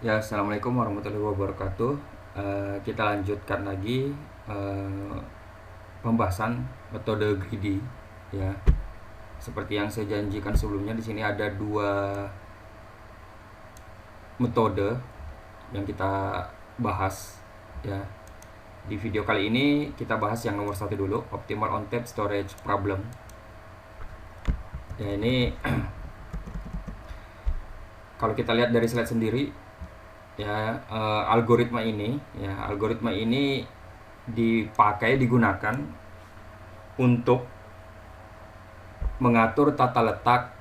Ya, assalamualaikum warahmatullahi wabarakatuh. Kita lanjutkan lagi eh, pembahasan metode greedy. Ya, seperti yang saya janjikan sebelumnya, di sini ada dua metode yang kita bahas. Ya, di video kali ini kita bahas yang nomor satu dulu, optimal on tap storage problem. Ya, ini kalau kita lihat dari slide sendiri, ya algoritma ini digunakan untuk mengatur tata letak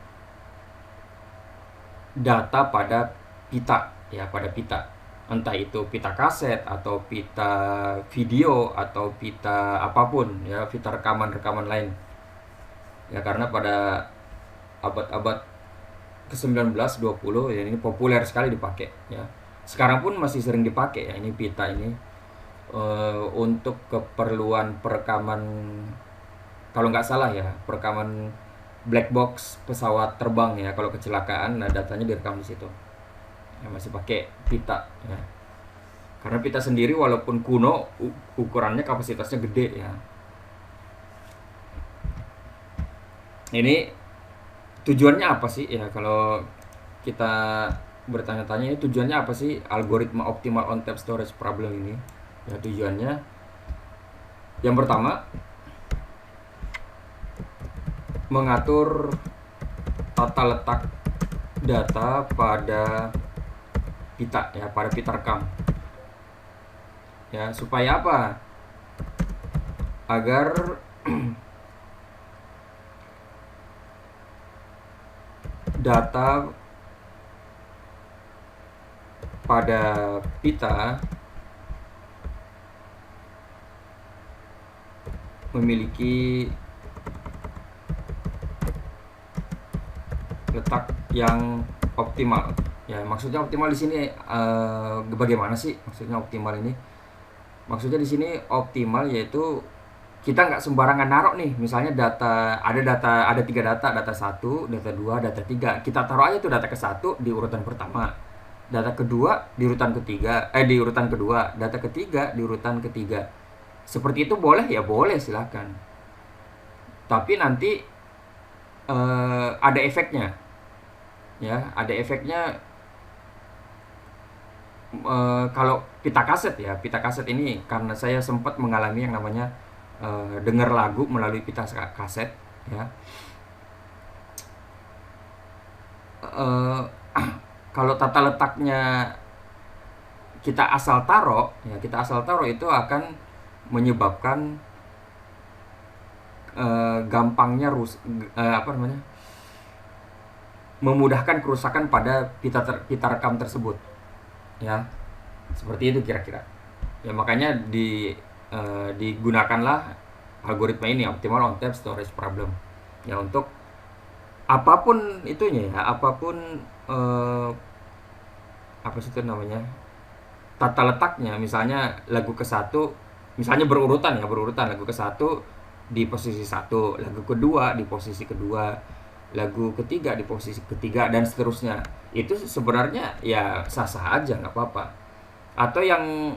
data pada pita, entah itu pita kaset atau pita video atau pita apapun, ya, pita rekaman lain, ya, karena pada abad-abad ke-19 20 ya, ini populer sekali dipakai, ya. Sekarang pun masih sering dipakai, ya, ini pita ini untuk keperluan perekaman, kalau nggak salah ya, perekaman black box pesawat terbang, ya. Kalau kecelakaan, nah, datanya direkam di situ, ya, masih pakai pita, ya. Karena pita sendiri walaupun kuno, ukurannya kapasitasnya gede, ya. Ini tujuannya apa sih, ya, kalau kita bertanya-tanya, ini tujuannya apa sih algoritma optimal on tap storage problem ini? Ya, tujuannya yang pertama, mengatur tata letak data pada pita, ya, pada pita rekam, ya, supaya apa? Agar data pada pita memiliki letak yang optimal. Ya, maksudnya optimal di sini bagaimana sih maksudnya optimal ini? Maksudnya di sini optimal yaitu kita nggak sembarangan naruh nih, misalnya ada tiga data satu, data dua, data tiga, kita taruh aja tuh data ke satu di urutan pertama, data kedua di urutan ketiga, di urutan kedua, data ketiga di urutan ketiga. Seperti itu boleh, ya boleh, silahkan. Tapi nanti ada efeknya, ya, ada efeknya. Kalau pita kaset ini, karena saya sempat mengalami yang namanya dengar lagu melalui pita kaset, ya. Eh, Kalau tata letaknya kita asal taruh itu akan menyebabkan gampangnya apa namanya, memudahkan kerusakan pada pita rekam tersebut, ya, seperti itu kira-kira, ya. Makanya digunakanlah algoritma ini, optimal on tap storage problem, ya, untuk apapun itunya, ya, apapun apa sih itu namanya, tata letaknya. Misalnya lagu ke satu, misalnya berurutan lagu ke satu di posisi satu, lagu kedua di posisi kedua, lagu ketiga di posisi ketiga, dan seterusnya. Itu sebenarnya ya sah-sah aja, nggak apa-apa. Atau yang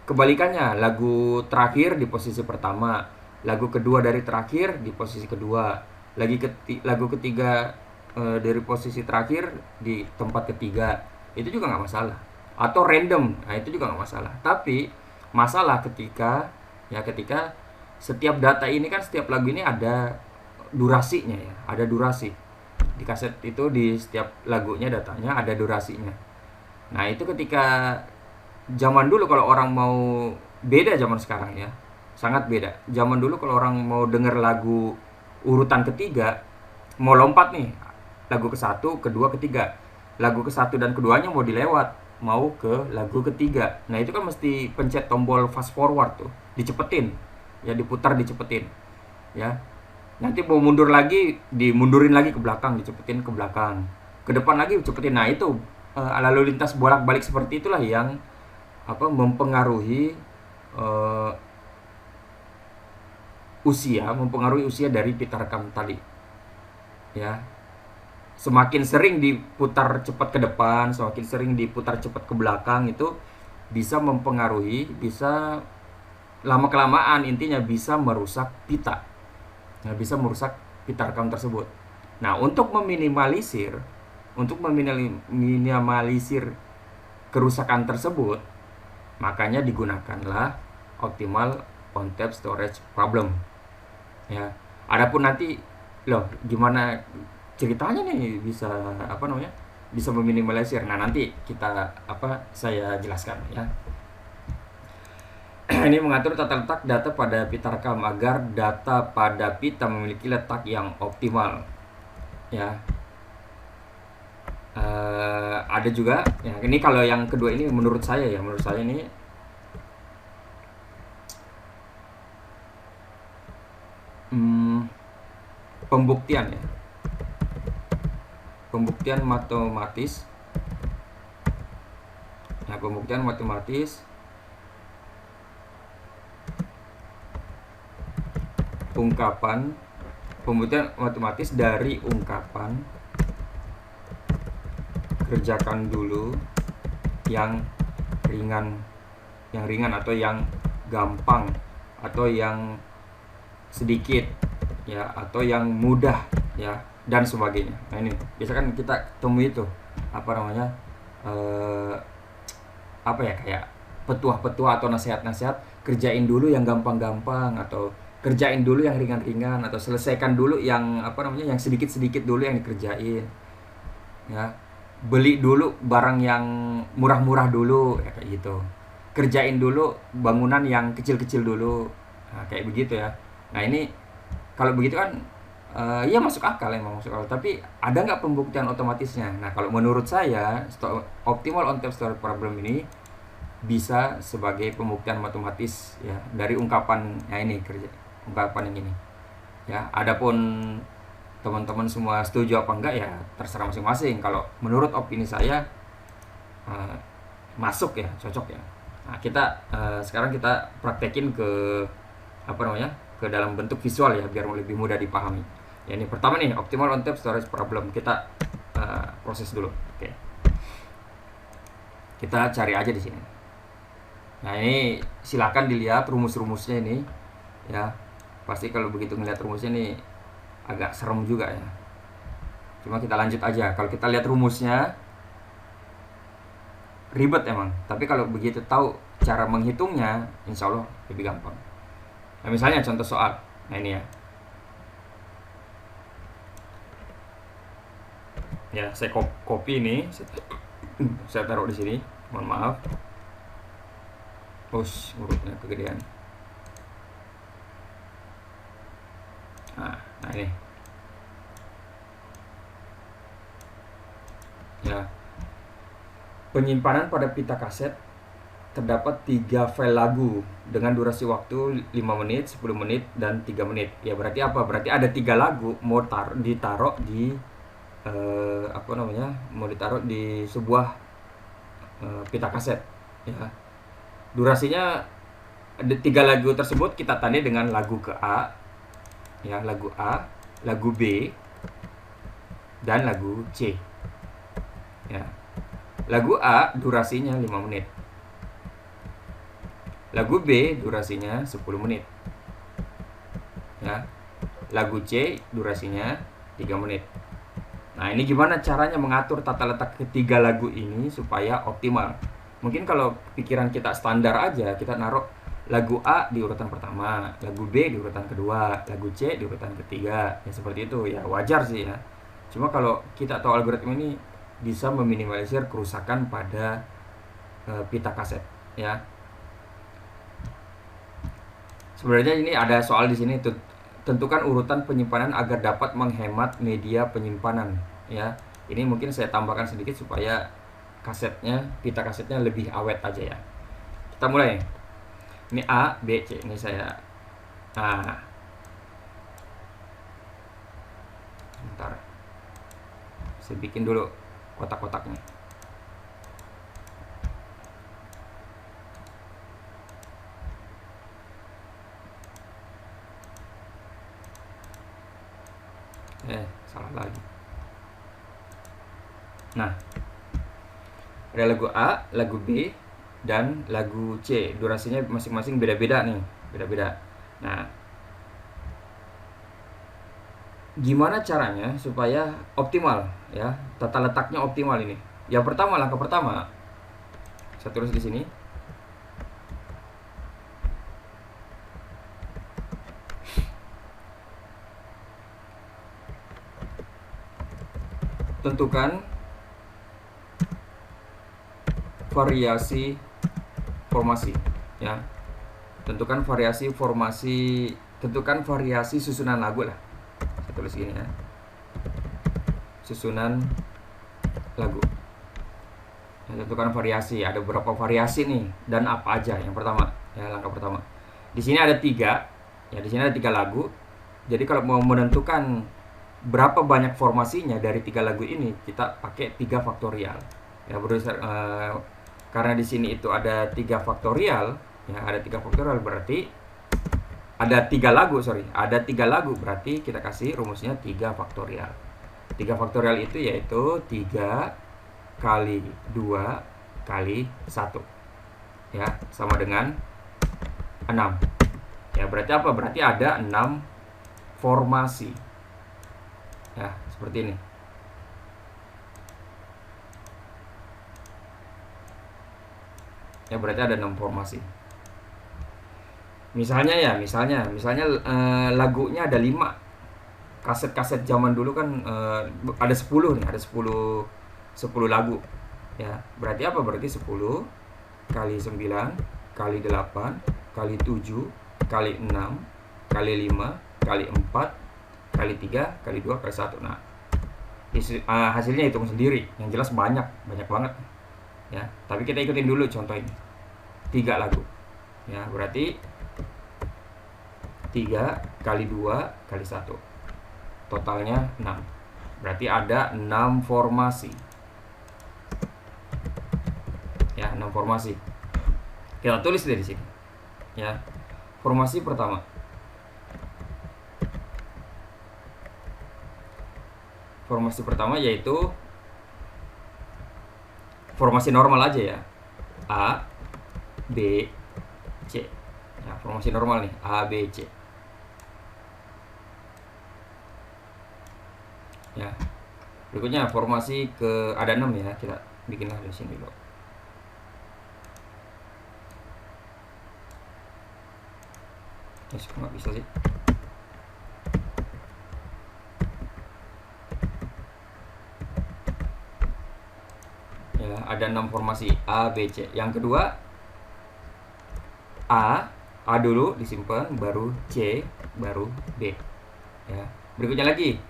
kebalikannya, lagu terakhir di posisi pertama, lagu kedua dari terakhir di posisi kedua, lagu ketiga dari posisi terakhir di tempat ketiga, itu juga nggak masalah. Atau random, nah itu juga nggak masalah. Tapi masalah ketika setiap data ini kan, setiap lagu ini ada durasinya, ya, ada durasi di kaset itu, di setiap lagunya datanya ada durasinya. Nah, itu ketika zaman dulu, kalau orang mau, beda zaman sekarang, ya, sangat beda. Zaman dulu kalau orang mau denger lagu urutan ketiga, mau lompat nih, lagu ke satu, kedua, ketiga, lagu ke satu dan keduanya mau dilewat, mau ke lagu ketiga, nah itu kan mesti pencet tombol fast forward tuh, dicepetin, ya, diputar, dicepetin, ya. Nanti mau mundur lagi, dimundurin lagi ke belakang, dicepetin ke belakang, ke depan lagi dicepetin. Nah itu lalu lintas bolak-balik seperti itulah yang mempengaruhi uh, mempengaruhi usia dari pita rekam tadi, ya. semakin sering diputar cepat ke depan, semakin sering diputar cepat ke belakang, itu bisa mempengaruhi, bisa lama kelamaan intinya bisa merusak pita, nah, bisa merusak pita rekam tersebut. Nah, untuk meminimalisir kerusakan tersebut, makanya digunakanlah optimal on tap storage problem. Ya, adapun nanti loh gimana ceritanya nih bisa apa namanya bisa meminimalisir. Nah, nanti saya jelaskan ya. Ini mengatur tata letak data pada pita rekam agar data pada pita memiliki letak yang optimal. Ya, ada juga ya, ini kalau yang kedua ini menurut saya ini pembuktian ya, pembuktian matematis. Nah, pembuktian matematis pembuktian matematis dari ungkapan kerjakan dulu yang ringan atau yang gampang atau yang sedikit ya atau yang mudah ya dan sebagainya. Nah, ini biasa kan kita temui itu kayak petuah-petuah atau nasihat-nasihat, kerjain dulu yang gampang-gampang atau kerjain dulu yang ringan-ringan atau selesaikan dulu yang yang sedikit-sedikit dulu yang dikerjain. Ya. Beli dulu barang yang murah-murah dulu ya, kayak gitu. Kerjain dulu bangunan yang kecil-kecil dulu. Nah, kayak begitu ya. Nah, ini kalau begitu kan ya masuk akal, emang masuk akal. Tapi ada nggak pembuktian otomatisnya? Nah, kalau menurut saya optimal on tap storage problem ini bisa sebagai pembuktian matematis ya dari ungkapan ungkapan yang ini. Ya, adapun teman-teman semua setuju apa enggak ya terserah masing-masing. Kalau menurut opini saya masuk ya, cocok ya. Nah, sekarang kita praktekin ke ke dalam bentuk visual ya biar lebih mudah dipahami. Ya, ini pertama nih optimal on tap storage problem, kita proses dulu. Oke. Kita cari aja di sini. Nah, ini silakan dilihat rumus-rumusnya ini ya. Pasti kalau begitu ngeliat rumusnya nih agak serem juga ya. Cuma kita lanjut aja. Kalau kita lihat rumusnya ribet emang, tapi kalau begitu tahu cara menghitungnya, insya Allah lebih gampang. Nah, misalnya contoh soal. Nah, ini ya. Ya, saya copy ini. Saya taruh di sini. Mohon maaf. Hurufnya kegedean. Nah, ini. Ya. Penyimpanan pada pita kaset terdapat 3 file lagu dengan durasi waktu 5 menit, 10 menit, dan 3 menit. Ya, berarti apa? Berarti ada 3 lagu mau ditaruh di mau ditaruh di sebuah pita kaset ya. Durasinya 3 lagu tersebut kita tandai dengan lagu ke A ya, lagu A, lagu B, dan lagu C ya. Lagu A durasinya 5 menit, lagu B durasinya 10 menit ya, lagu C durasinya 3 menit. Nah, ini gimana caranya mengatur tata letak ketiga lagu ini supaya optimal? Mungkin kalau pikiran kita standar aja, kita naruh lagu A di urutan pertama, lagu B di urutan kedua, lagu C di urutan ketiga. Ya seperti itu, ya wajar sih ya. Cuma kalau kita tahu algoritma ini bisa meminimalisir kerusakan pada pita kaset ya. Sebenarnya ini ada soal di sini, tentukan urutan penyimpanan agar dapat menghemat media penyimpanan ya. Ini mungkin saya tambahkan sedikit supaya pita kasetnya lebih awet aja ya. Kita mulai. Ini A, B, C. Ini saya bentar. Saya bikin dulu kotak-kotaknya. Salah lagi. Ada lagu A, lagu B, dan lagu C. Durasinya masing-masing beda-beda nih, beda-beda. Nah, gimana caranya supaya optimal ya, tata letaknya optimal ini? Yang pertama, langkah pertama, saya tulis di sini. Tentukan variasi formasi ya. Tentukan variasi formasi, tentukan variasi susunan lagu lah. Saya tulis gini ya. Susunan lagu. Ya, tentukan variasi. Ada beberapa variasi nih dan apa aja? Yang pertama, ya langkah pertama. Di sini ada 3. Ya, di sini ada 3 lagu. Jadi kalau mau menentukan berapa banyak formasinya dari 3 lagu ini, kita pakai 3 faktorial. Ya, karena di sini itu ada 3 faktorial, ya ada 3 faktorial berarti ada 3 lagu, ada 3 lagu berarti kita kasih rumusnya 3 faktorial. 3 faktorial itu yaitu 3 kali 2 kali 1. Ya, sama dengan 6. Ya, berarti apa? Berarti ada 6 formasi. Ya, seperti ini. Ya, berarti ada 6 formasi. Misalnya lagunya ada 5. Kaset-kaset zaman dulu kan ada 10 nih, ada 10 lagu. Ya, berarti apa? Berarti 10 kali 9 kali 8 kali 7 kali 6 kali 5 kali 4 kali 3 kali 2 kali 1. Nah, hasilnya hitung sendiri. Yang jelas banyak banget. Ya, tapi kita ikutin dulu contoh ini. 3 lagu. Ya, berarti 3 kali 2 kali 1. Totalnya 6. Berarti ada 6 formasi. Ya, 6 formasi. Kita tulis dari sini. Ya. Formasi pertama. Formasi pertama yaitu formasi normal aja ya. A, B, C. Ya, formasi normal nih, A, B, C. Ya. Berikutnya formasi ke ada 6 ya, kita bikinlah di sini dulu. Nggak bisa sih. Ya, ada 6 formasi A, B, C. Yang kedua A dulu disimpan, baru C, baru B. Ya. Berikutnya lagi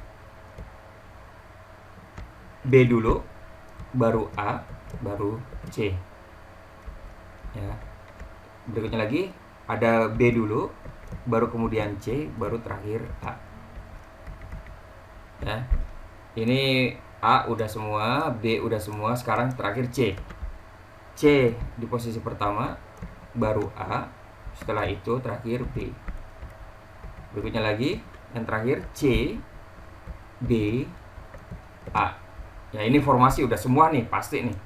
B dulu, baru A, baru C. Ya. Berikutnya lagi ada B dulu, baru kemudian C, baru terakhir A. Ya. Ini A udah semua, B udah semua, sekarang terakhir C. C di posisi pertama, baru A, setelah itu terakhir B. Berikutnya lagi, yang terakhir C, B, A. Ya, ini formasi udah semua nih, pasti nih.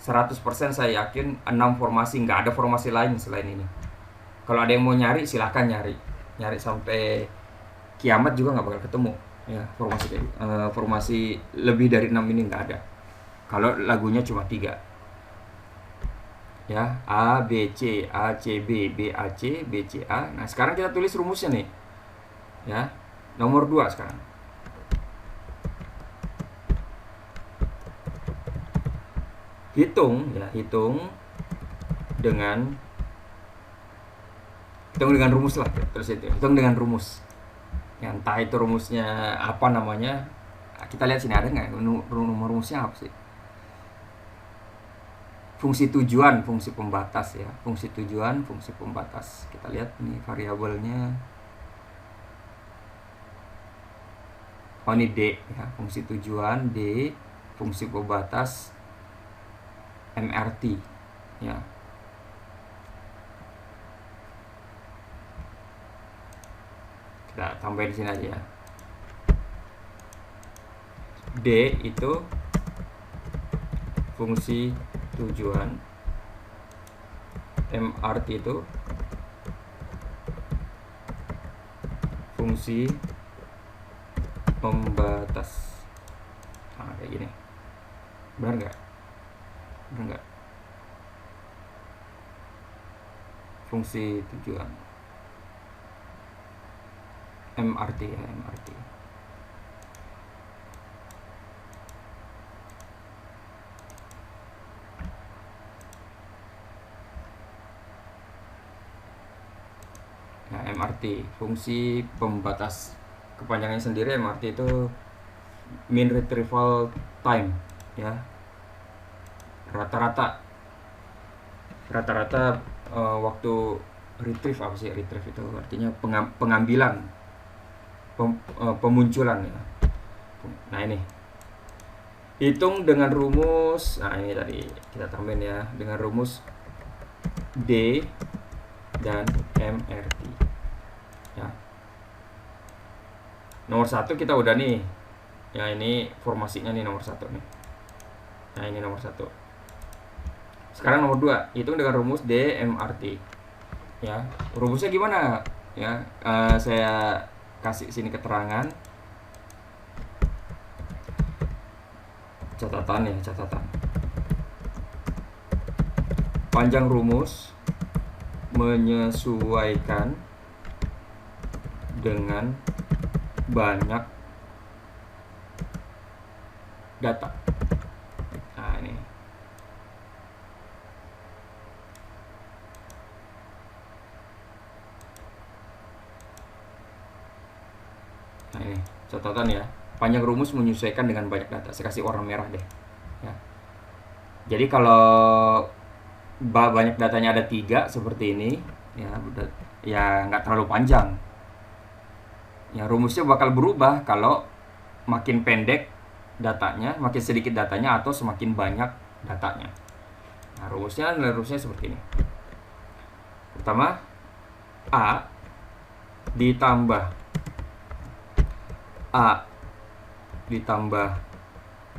100% saya yakin 6 formasi, nggak ada formasi lain selain ini. Kalau ada yang mau nyari, silahkan nyari sampai kiamat juga nggak bakal ketemu. Ya, formasi lebih dari 6 ini nggak ada. Kalau lagunya cuma 3. Ya, A, B, C, A, C, B, B, A, C, B, C, A. Nah, sekarang kita tulis rumusnya nih. Ya, nomor 2 sekarang. Hitung dengan rumus lah, terus itu hitung dengan rumus. Ya, entah itu rumusnya apa namanya, kita lihat sini ada nggak rumusnya apa sih? Fungsi tujuan, fungsi pembatas ya, fungsi tujuan, fungsi pembatas. Kita lihat nih variabelnya. Oh, ini D ya, fungsi tujuan D, fungsi pembatas MRT ya. Kita tambahin di sini aja ya. D itu fungsi tujuan. MRT itu fungsi pembatas. Nah, kayak gini. Benar nggak? Benar nggak? Fungsi tujuan. MRT ya, MRT. Nah, MRT fungsi pembatas. Kepanjangannya sendiri MRT itu mean retrieval time ya. Rata-rata waktu retrieve. Apa sih retrieve itu? Artinya pengambilan, pemunculan ya. Nah, ini hitung dengan rumus. Nah, ini tadi kita tambahin ya, dengan rumus D dan MRT ya. Nomor 1 kita udah nih ya, ini formasinya nih nomor 1 nih. Nah, ini nomor 1. Sekarang nomor 2, hitung dengan rumus D MRT ya. Rumusnya gimana ya? Saya kasih sini keterangan, catatan ya, catatan. Panjang rumus menyesuaikan dengan banyak data. Nah, ini. Nah, ini catatan ya. Panjang rumus menyesuaikan dengan banyak data. Saya kasih warna merah deh. Ya. Jadi kalau banyak datanya ada 3 seperti ini ya nggak terlalu panjang. Ya, rumusnya bakal berubah kalau makin pendek datanya, makin sedikit datanya, atau semakin banyak datanya. Nah, rumusnya seperti ini. Pertama, A ditambah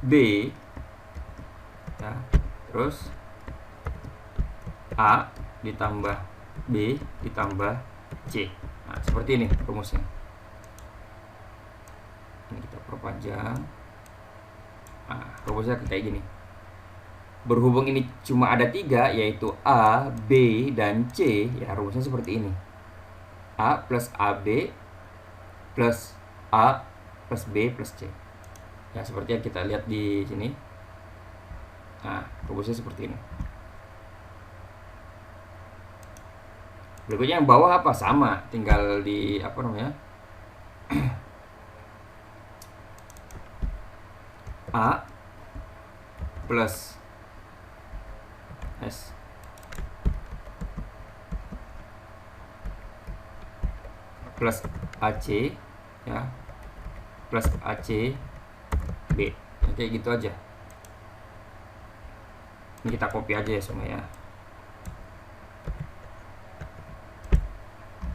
B ya, terus A ditambah B ditambah C. Nah, seperti ini rumusnya. Ini kita perpanjang. Nah, rumusnya kayak gini. Berhubung ini cuma ada 3, yaitu A, B, dan C, ya rumusnya seperti ini. A plus AB plus A plus B plus C. Ya, seperti yang kita lihat di sini. Nah, rumusnya seperti ini. Berikutnya yang bawah apa? Sama, tinggal di apa namanya? A plus S plus AC ya, plus AC B. Kayak gitu aja. Ini kita copy aja ya semua ya.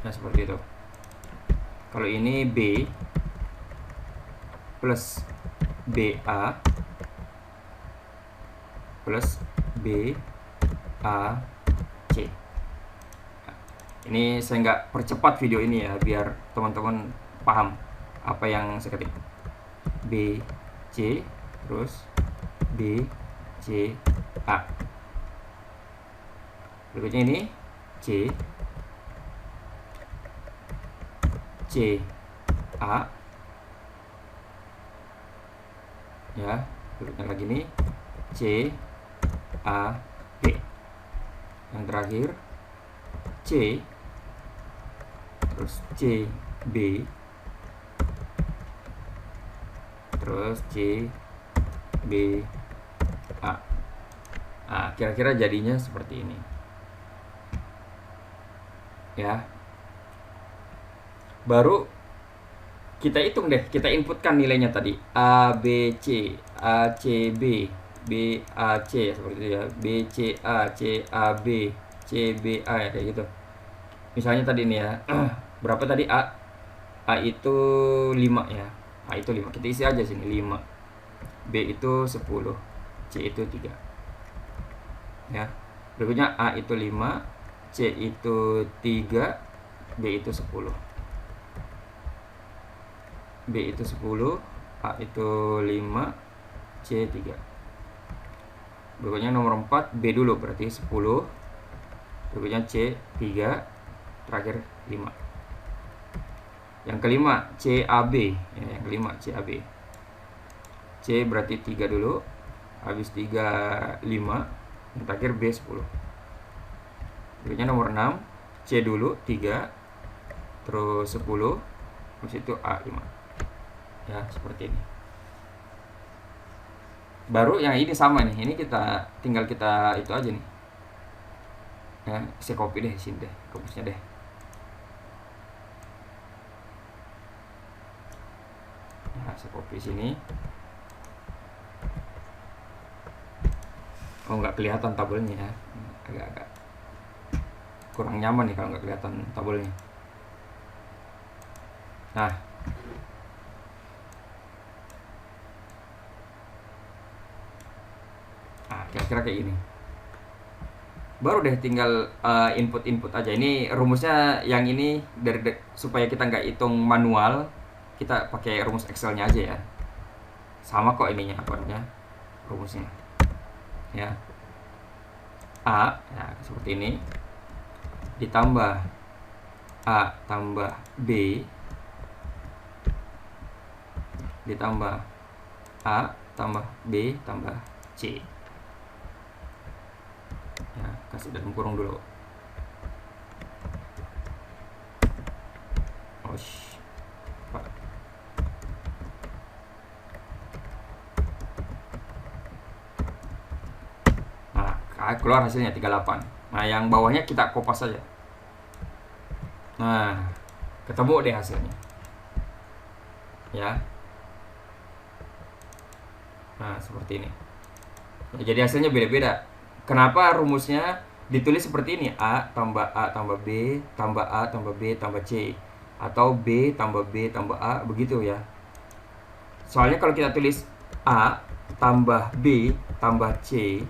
Nah, seperti itu. Kalau ini B plus BA plus BAC. Nah, ini saya nggak percepat video ini ya, biar teman-teman paham apa yang saya ketik. BC terus BCA. Berikutnya ini CA ya. Berikutnya lagi nih CAB. Yang terakhir C terus CB terus CBA. Nah, kira-kira jadinya seperti ini ya. Baru kita hitung deh, kita inputkan nilainya tadi ABC, ACB, BAC seperti itu ya, BCA, CAB, CBA ya, kayak gitu. Misalnya tadi nih ya, berapa tadi A itu 5 ya. A itu 5. Kita isi aja sini 5. B itu 10. C itu 3. ya. Berikutnya A itu 5, C itu 3, B itu 10. B itu 10, A itu 5, C 3. Berikutnya nomor 4, B dulu berarti 10. Berikutnya C 3, terakhir 5. Yang kelima CAB, ya, yang kelima CAB. C berarti 3 dulu, habis 3 5, yang terakhir B 10. Berikutnya nomor 6, C dulu 3, terus 10, habis itu A 5. Ya, seperti ini. Baru yang ini sama nih, ini tinggal kita itu aja nih. Ya, saya copy deh sini deh, rumusnya deh. Nah, saya copy sini. Oh, nggak kelihatan tabelnya ya, agak-agak kurang nyaman nih kalau nggak kelihatan tabelnya. Nah, kira-kira kayak gini. Baru deh tinggal input aja. Ini rumusnya yang ini supaya kita nggak hitung manual, kita pakai rumus Excelnya aja ya. Sama kok ininya apa namanya rumusnya. Ya, A ya seperti ini, ditambah A tambah B, ditambah A tambah B tambah C. Ya, kasih dalam kurung dulu. Nah, keluar hasilnya 38. Nah, yang bawahnya kita kopas saja. Nah, ketemu deh hasilnya. Ya. Nah, seperti ini. Nah, jadi hasilnya beda-beda. Kenapa rumusnya ditulis seperti ini? A tambah B tambah A tambah B tambah C, atau B tambah B tambah A, begitu ya. Soalnya kalau kita tulis A tambah B tambah C,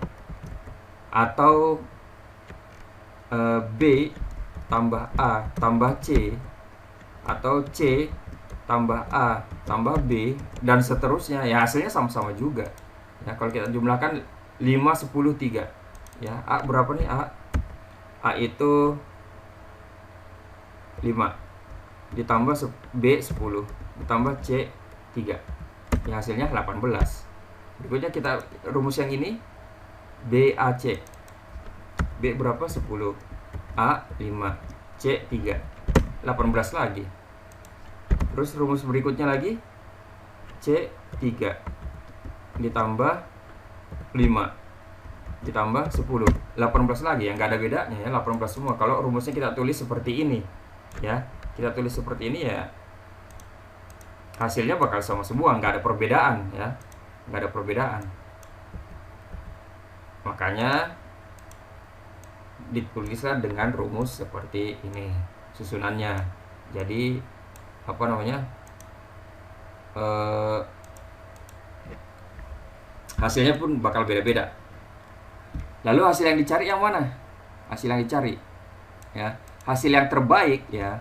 atau B tambah A tambah C, atau C tambah A tambah B, dan seterusnya, ya hasilnya sama-sama juga. Ya, kalau kita jumlahkan 5, 10, 3. Ya, A berapa nih? A itu 5, ditambah B 10, ditambah C 3. Ya, hasilnya 18. Berikutnya kita rumus yang ini, BAC. B berapa? 10. A 5, C 3. 18 lagi. Terus rumus berikutnya lagi, C 3 ditambah 5 ditambah 10, 18 lagi, yang nggak ada bedanya ya, 18 semua. Kalau rumusnya kita tulis seperti ini ya, kita tulis seperti ini ya, hasilnya bakal sama semua, nggak ada perbedaan ya, nggak ada perbedaan. Makanya ditulislah dengan rumus seperti ini susunannya. Jadi apa namanya, hasilnya pun bakal beda-beda. Lalu hasil yang dicari yang mana? Hasil yang dicari ya, hasil yang terbaik ya.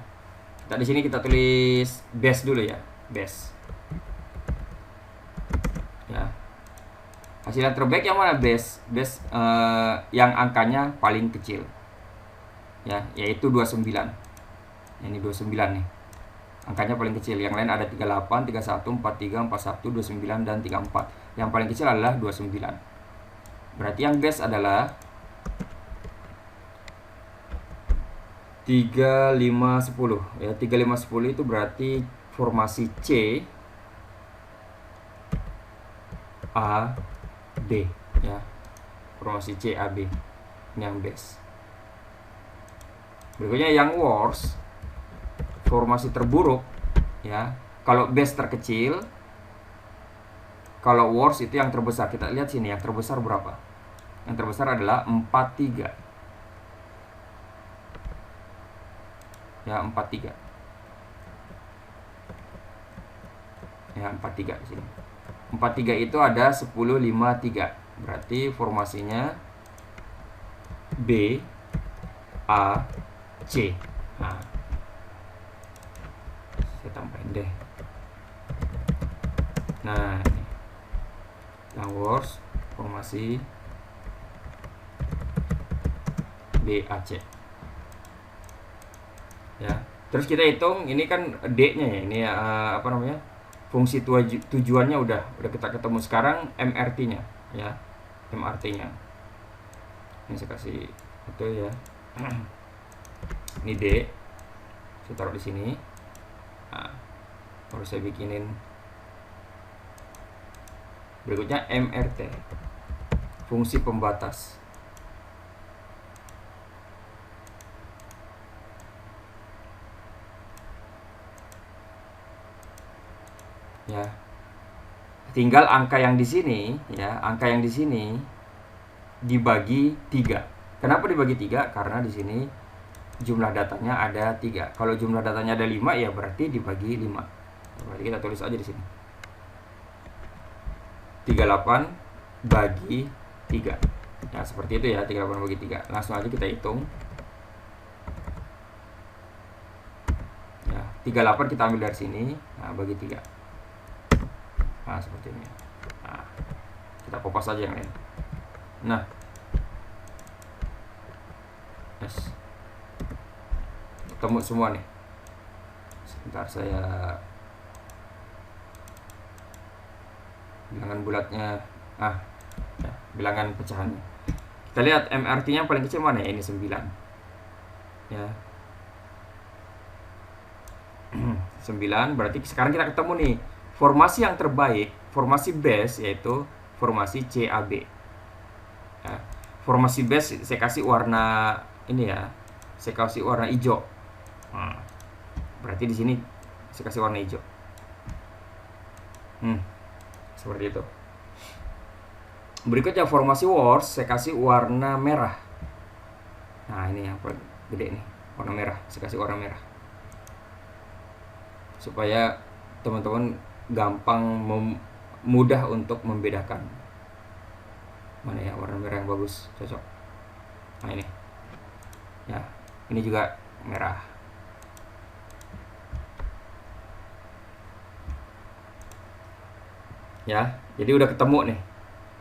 Di sini kita tulis best dulu ya, best. Ya. Hasil yang terbaik yang mana? Best yang angkanya paling kecil. Ya, yaitu 29. Ini 29 nih. Angkanya paling kecil. Yang lain ada 38, 31, 43, 41, 29 dan 34. Yang paling kecil adalah 29. Berarti yang best adalah 3, 5, 10 ya. 3, 5, 10 itu berarti formasi C A B ya. Formasi C A B ini yang best. Berikutnya yang worst, formasi terburuk ya. Kalau best terkecil, kalau worst itu yang terbesar. Kita lihat sini yang terbesar berapa? Yang terbesar adalah 43. Ya, 43. Ya, 43 di sini. 43 itu ada 10, 5, 3. Berarti formasinya B, A, C. Nah, saya tambahin deh. Nah, ini Langworth formasi BAC. Ya. Terus kita hitung ini kan D-nya ya. Ini apa namanya? Fungsi tujuannya udah kita ketemu. Sekarang MRT-nya ya. MRT-nya. Ini saya kasih itu ya. Ini D. Saya taruh di sini. Nah, harus saya bikinin. Berikutnya MRT, fungsi pembatas. Ya. Tinggal angka yang di sini ya, angka yang di sini dibagi 3. Kenapa dibagi 3? Karena di sini jumlah datanya ada 3. Kalau jumlah datanya ada 5 ya berarti dibagi 5. Berarti kita tulis aja di sini. 38 bagi 3. Nah, seperti itu ya, 38 bagi 3. Langsung aja kita hitung. Ya, 38 kita ambil dari sini, nah bagi 3. Nah, seperti ini. Nah, kita kopas aja yang lain. Nah. Yes. Ketemu semua nih. Sebentar saya bilangan bulatnya ya, bilangan pecahannya. Kita lihat MRT-nya paling kecil mana ya? Ini 9 ya. 9 berarti sekarang kita ketemu nih formasi yang terbaik, formasi base, yaitu formasi CAB ya. Formasi base saya kasih warna ini ya, saya kasih warna hijau. Nah, berarti di sini saya kasih warna hijau. Seperti itu. Berikutnya formasi wars saya kasih warna merah. Nah, ini yang paling gede nih, warna merah. Saya kasih warna merah supaya teman-teman gampang mudah untuk membedakan mana ya warna merah yang bagus, cocok. Nah, ini ya, ini juga merah. Ya, jadi udah ketemu nih.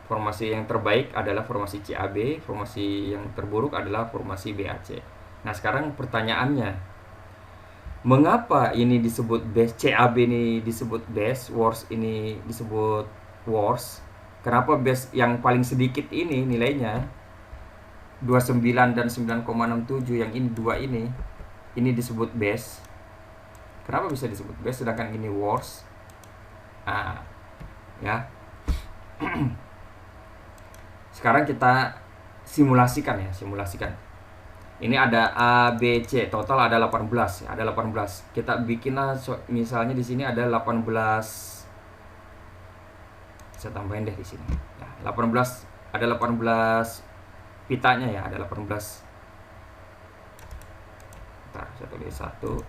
Formasi yang terbaik adalah formasi CAB, formasi yang terburuk adalah formasi BAC. Nah, sekarang pertanyaannya, mengapa ini disebut base, CAB ini disebut base, wars ini disebut wars? Kenapa base yang paling sedikit ini nilainya 29 dan 9,67, yang ini 2 ini disebut base? Kenapa bisa disebut base sedangkan ini wars? Nah, ya. Sekarang kita simulasikan. Ini ada A, B, C, total ada 18 ya, ada 18. Kita bikinlah misalnya di sini ada 18. Saya tambahin deh di sini. Ya, 18, ada 18 pitanya ya, ada 18. Bentar, saya tulis 1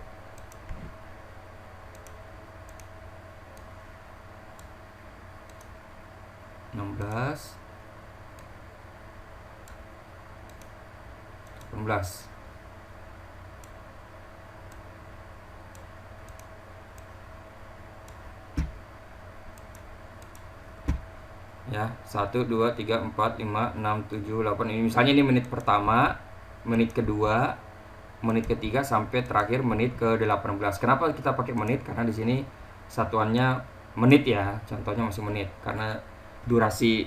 16 18. Ya, 1 2 3 4 5 6 7 8. Ini misalnya ini menit pertama, menit kedua, menit ketiga sampai terakhir menit ke-18. Kenapa kita pakai menit? Karena di sini satuannya menit ya. Contohnya masih menit karena durasi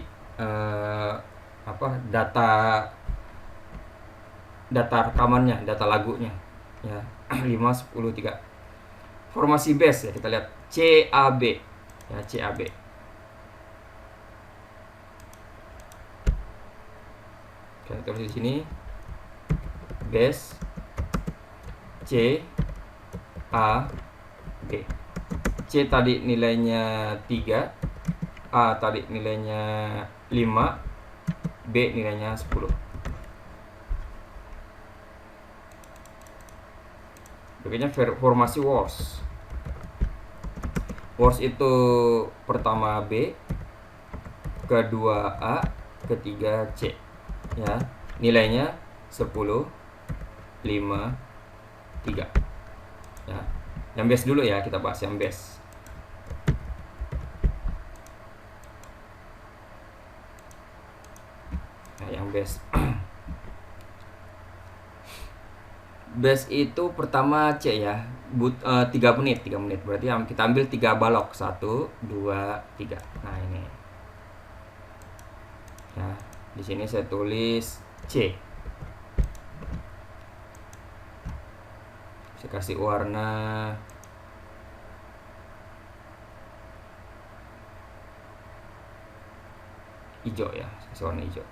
data rekamannya, data lagunya ya. 5 10 3. Formasi base ya, kita lihat CAB ya, CAB. Kita tulis di sini base C A B. C tadi nilainya 3, A tadi nilainya 5, B nilainya 10. Berikutnya formasi wars. Wars itu pertama B, kedua A, ketiga C ya. nilainya 10, 5, 3 ya. Yang base dulu ya, kita bahas yang base. Nah, yang base base itu pertama C ya, 3 menit berarti kita ambil 3 balok, 1, 2, 3. Nah ini ya, di sini saya tulis C, saya kasih warna hijau ya, kasih warna hijau.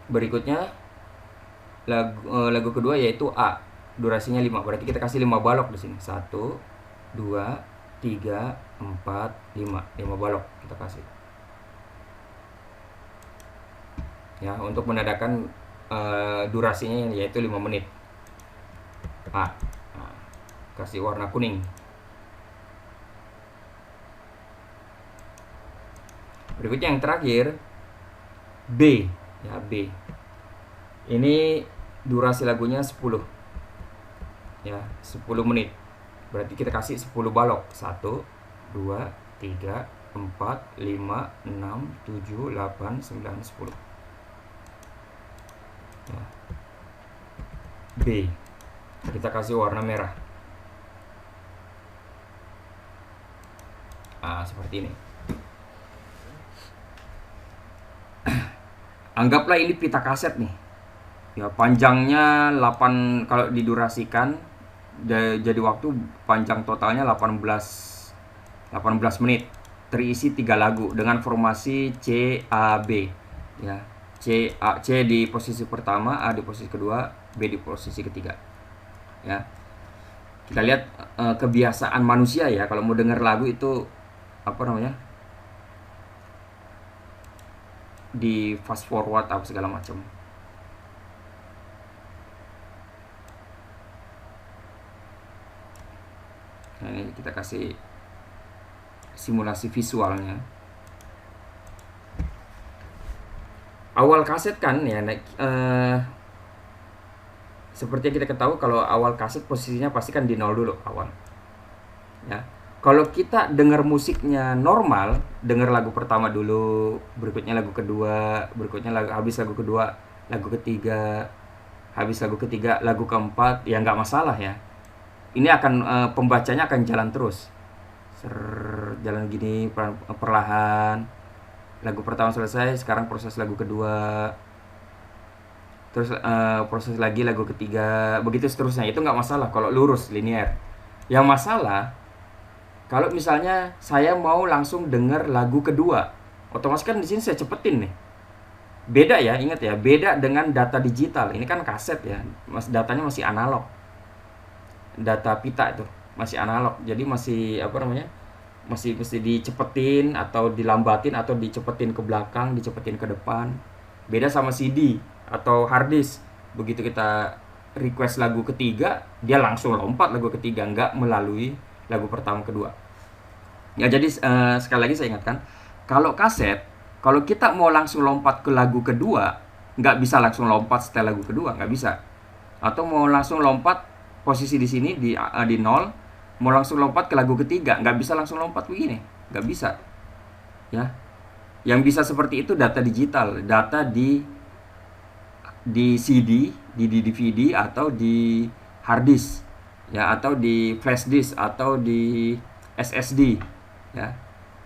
Berikutnya lagu kedua yaitu A, durasinya 5, berarti kita kasih 5 balok di sini, 1, 2, 3, 4, 5 balok kita kasih ya, untuk menandakan durasinya yaitu 5 menit. A, nah, kasih warna kuning. Berikutnya yang terakhir B ya, B ini durasi lagunya 10 ya, 10 menit, berarti kita kasih 10 balok, 1, 2, 3, 4, 5, 6, 7, 8, 9, 10 ya. B kita kasih warna merah. Seperti ini. Anggaplah ini pita kaset nih ya, panjangnya 8, kalau didurasikan jadi waktu panjang totalnya 18 menit, terisi 3 lagu dengan formasi C A B ya. C di posisi pertama, A di posisi kedua, B di posisi ketiga ya. Kita lihat kebiasaan manusia ya, kalau mau denger lagu itu apa namanya, di fast forward apa segala macam. Nah, ini kita kasih simulasi visualnya. Awal kaset kan ya, seperti yang kita ketahui kalau awal kaset posisinya pasti kan di 0 dulu awal ya. Kalau kita dengar musiknya normal, dengar lagu pertama dulu, berikutnya lagu kedua, berikutnya habis lagu kedua, lagu ketiga, habis lagu ketiga, lagu keempat, ya nggak masalah ya. Ini akan pembacanya akan jalan terus, jalan gini perlahan. Lagu pertama selesai, sekarang proses lagu kedua, terus proses lagi lagu ketiga, begitu seterusnya. Itu nggak masalah kalau lurus linear. Yang masalah kalau misalnya saya mau langsung denger lagu kedua, otomatis kan di sini saya cepetin nih. Beda ya, ingat ya, beda dengan data digital. Ini kan kaset ya, datanya masih analog. Data pita itu masih analog, jadi masih apa namanya? Masih dicepetin atau dilambatin atau dicepetin ke belakang, dicepetin ke depan. Beda sama CD atau hard disk. Begitu kita request lagu ketiga, dia langsung lompat lagu ketiga, nggak melalui lagu pertama kedua ya. Jadi sekali lagi saya ingatkan, kalau kaset, kalau kita mau langsung lompat ke lagu kedua, nggak bisa langsung lompat setelah lagu kedua, nggak bisa. Atau mau langsung lompat posisi di sini di 0, mau langsung lompat ke lagu ketiga, nggak bisa langsung lompat begini, nggak bisa ya. Yang bisa seperti itu data digital, data di CD, di DVD atau di hard disk ya, atau di flash disk atau di SSD ya.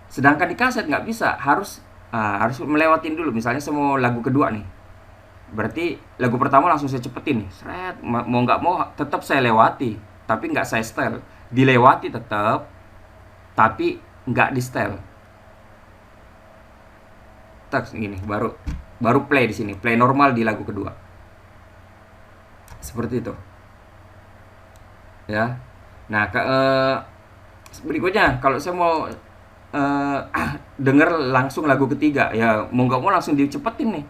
Sedangkan di kaset nggak bisa, harus melewatin dulu. Misalnya saya mau lagu kedua nih, berarti lagu pertama langsung saya cepetin nih, seret, mau nggak mau tetap saya lewati, tapi nggak saya setel, dilewati tetap, tapi nggak di setel. Teks gini, baru play di sini, play normal di lagu kedua, seperti itu ya. Nah berikutnya kalau saya mau denger langsung lagu ketiga ya, mau nggak mau langsung dicepetin nih.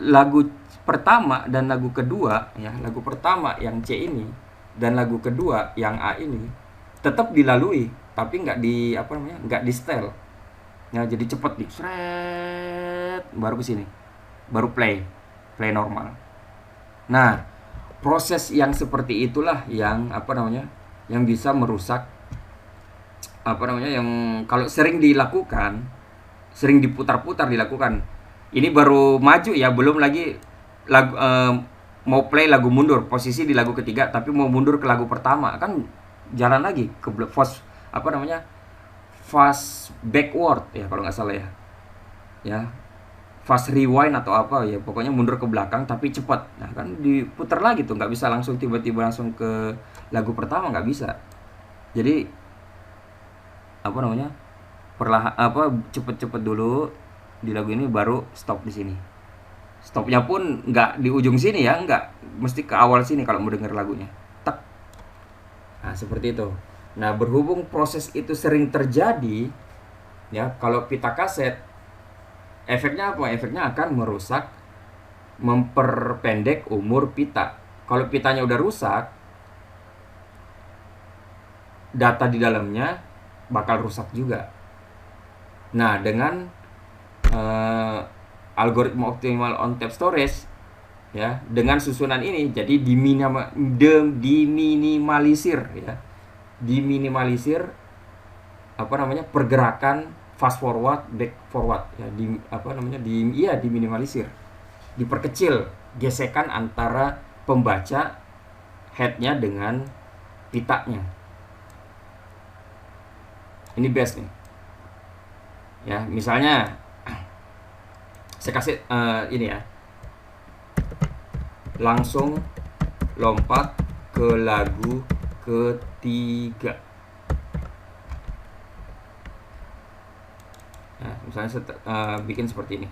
Lagu pertama dan lagu kedua ya, lagu pertama yang C ini dan lagu kedua yang A ini tetap dilalui, tapi nggak di apa namanya, nggak di setel Ya, jadi cepet di seret baru ke sini. Baru play normal. Nah, proses yang seperti itulah yang apa namanya? Yang bisa merusak apa namanya? Yang kalau sering dilakukan, sering diputar-putar dilakukan. Ini baru maju ya, belum lagi lagu mau play lagu mundur, posisi di lagu ketiga tapi mau mundur ke lagu pertama, kan jalan lagi ke fast apa namanya? Fast backward ya kalau nggak salah ya. Ya, fast rewind atau apa ya, pokoknya mundur ke belakang tapi cepat. Nah kan diputar lagi tuh, nggak bisa langsung tiba-tiba langsung ke lagu pertama, nggak bisa. Jadi apa namanya, perlahan apa, cepet-cepet dulu di lagu ini baru stop di sini. Stopnya pun nggak di ujung sini ya, nggak mesti ke awal sini kalau mau denger lagunya. Tak. Nah seperti itu. Nah berhubung proses itu sering terjadi ya, kalau pita kaset efeknya apa? Efeknya akan merusak, memperpendek umur pita. Kalau pitanya udah rusak, data di dalamnya bakal rusak juga. Nah, dengan algoritma optimal on tap storage ya, dengan susunan ini jadi diminimalisir ya. Diminimalisir apa namanya? Pergerakan fast forward, back forward ya, di apa namanya? Diminimalisir. Diperkecil gesekan antara pembaca headnya dengan pitanya. Ini best nih. Ya, misalnya saya kasih ini ya. Langsung lompat ke lagu ketiga. Nah, misalnya bikin seperti ini.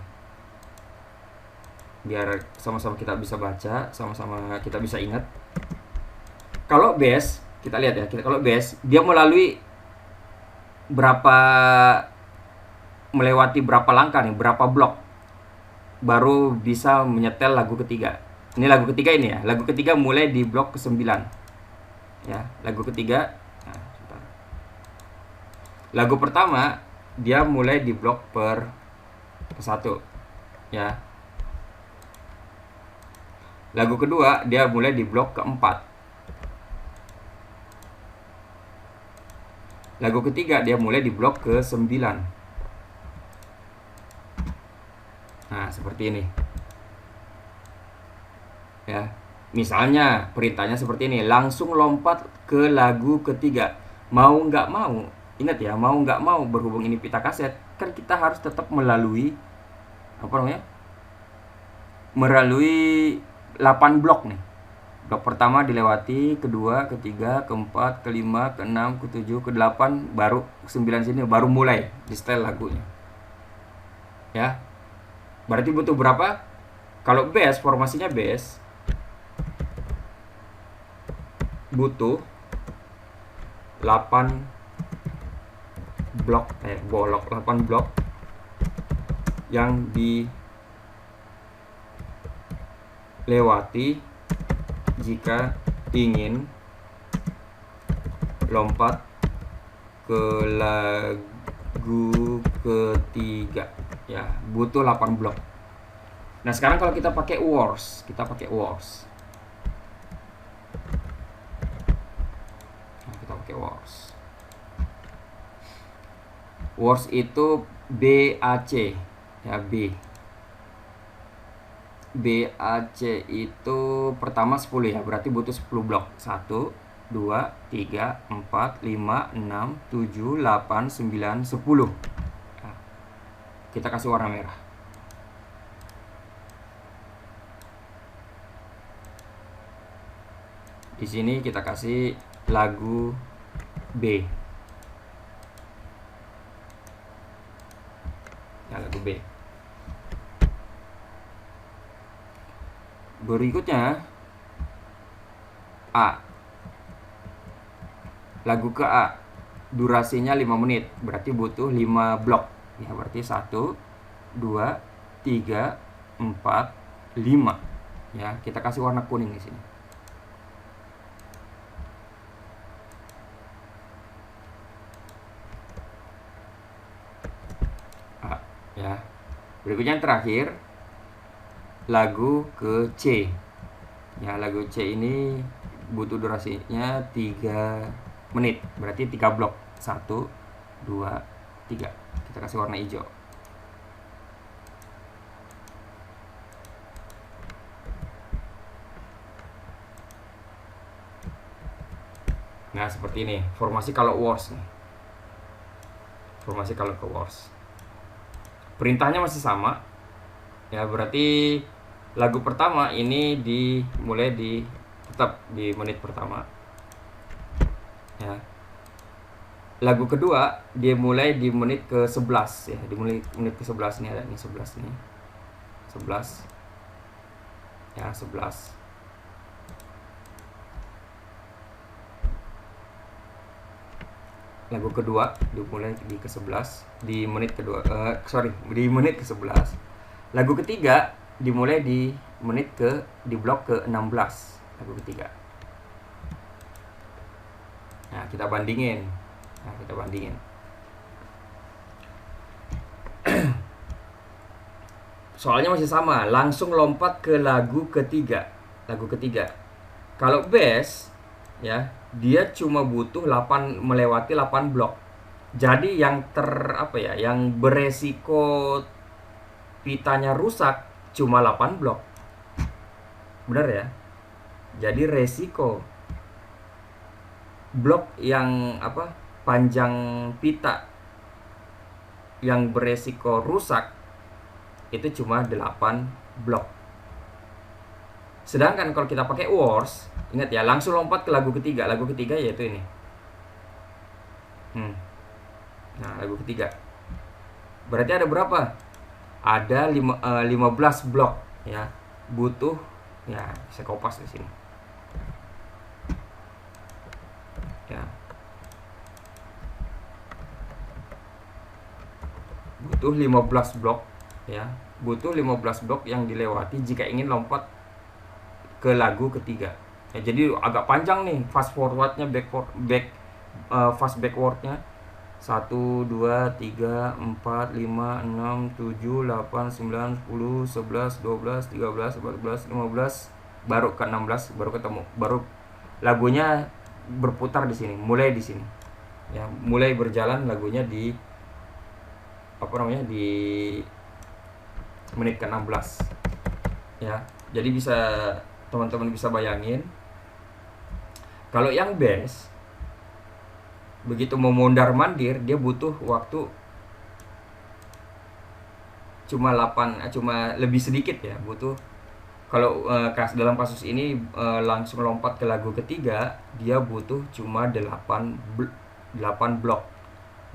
Biar sama-sama kita bisa baca, sama-sama kita bisa ingat. Kalau bass, kita lihat ya. Kalau bass, dia melewati berapa langkah nih, berapa blok baru bisa menyetel lagu ketiga. Ini lagu ketiga ini ya. Lagu ketiga mulai di blok ke-9. Ya, lagu ketiga. Nah, lagu pertama dia mulai di blok ke-1. Ya. Lagu kedua dia mulai di blok ke-4. Lagu ketiga dia mulai di blok ke-9. Nah, seperti ini. Ya. Misalnya perintahnya seperti ini, langsung lompat ke lagu ketiga. Mau nggak mau, ingat ya, mau nggak mau, berhubung ini pita kaset, kan kita harus tetap melalui apa namanya? Melalui 8 blok nih. Blok pertama dilewati, kedua, ketiga, keempat, kelima, keenam, ketujuh, ke-8, baru 9 sini baru mulai di setel lagunya. Ya. Berarti butuh berapa? Kalau bass, formasinya bass, butuh 8 blok 8 blok yang dilewati jika ingin lompat ke lagu ketiga ya, butuh 8 blok. Nah sekarang kalau kita pakai words, words itu BAC ya, BAC itu pertama 10 ya, berarti butuh 10 blok. 1 2 3 4 5 6 7 8 9 10. Nah, kita kasih warna merah. Di sini kita kasih lagu B. Ya, lagu B. Berikutnya A. Lagu ke A. Durasinya 5 menit, berarti butuh 5 blok. Ya, berarti 1 2 3 4 5. Ya, kita kasih warna kuning di sini. ya. Berikutnya yang terakhir, lagu ke C. Ya, lagu C ini butuh durasinya 3 menit. Berarti 3 blok. 1, 2, 3. Kita kasih warna hijau. Nah, seperti ini. Formasi kalau wars nih. Formasi kalau ke wars. Perintahnya masih sama. Ya, berarti lagu pertama ini dimulai tetap di menit pertama. Ya. Lagu kedua dia mulai di menit ke-11 ya, di menit ke-11 nih, ada nih 11 nih. 11. Ya, 11. Lagu kedua dimulai di ke-11 di menit kedua, di menit ke-11. Lagu ketiga dimulai di blok ke-16, lagu ketiga. Nah, kita bandingin. Soalnya masih sama, langsung lompat ke lagu ketiga. Kalau bass ya, dia cuma butuh melewati 8 blok. Jadi yang yang beresiko pitanya rusak cuma 8 blok. Benar ya? Jadi resiko blok yang panjang pita yang beresiko rusak itu cuma 8 blok. Sedangkan kalau kita pakai wars, ingat ya, langsung lompat ke lagu ketiga. Lagu ketiga yaitu ini. Nah, lagu ketiga. Berarti ada berapa? Ada 15 blok ya. Butuh ya, saya kopas di sini. Ya. Butuh 15 blok ya. Butuh 15 blok yang dilewati jika ingin lompat ke lagu ketiga. Ya, jadi agak panjang nih fast forwardnya, fast backwardnya. 1, 2, 3, 4, 5, 6, 7, 8, 9, 10, 11, 12, 13, 14, 15, baru ke 16 baru ketemu. Baru lagunya berputar di sini, mulai di sini. Ya, mulai berjalan lagunya di di menit ke-16. Ya. Jadi teman-teman bisa bayangin kalau yang bass begitu mau mondar-mandir dia butuh waktu cuma lebih sedikit ya, butuh kalau dalam kasus ini langsung lompat ke lagu ketiga dia butuh cuma 8 blok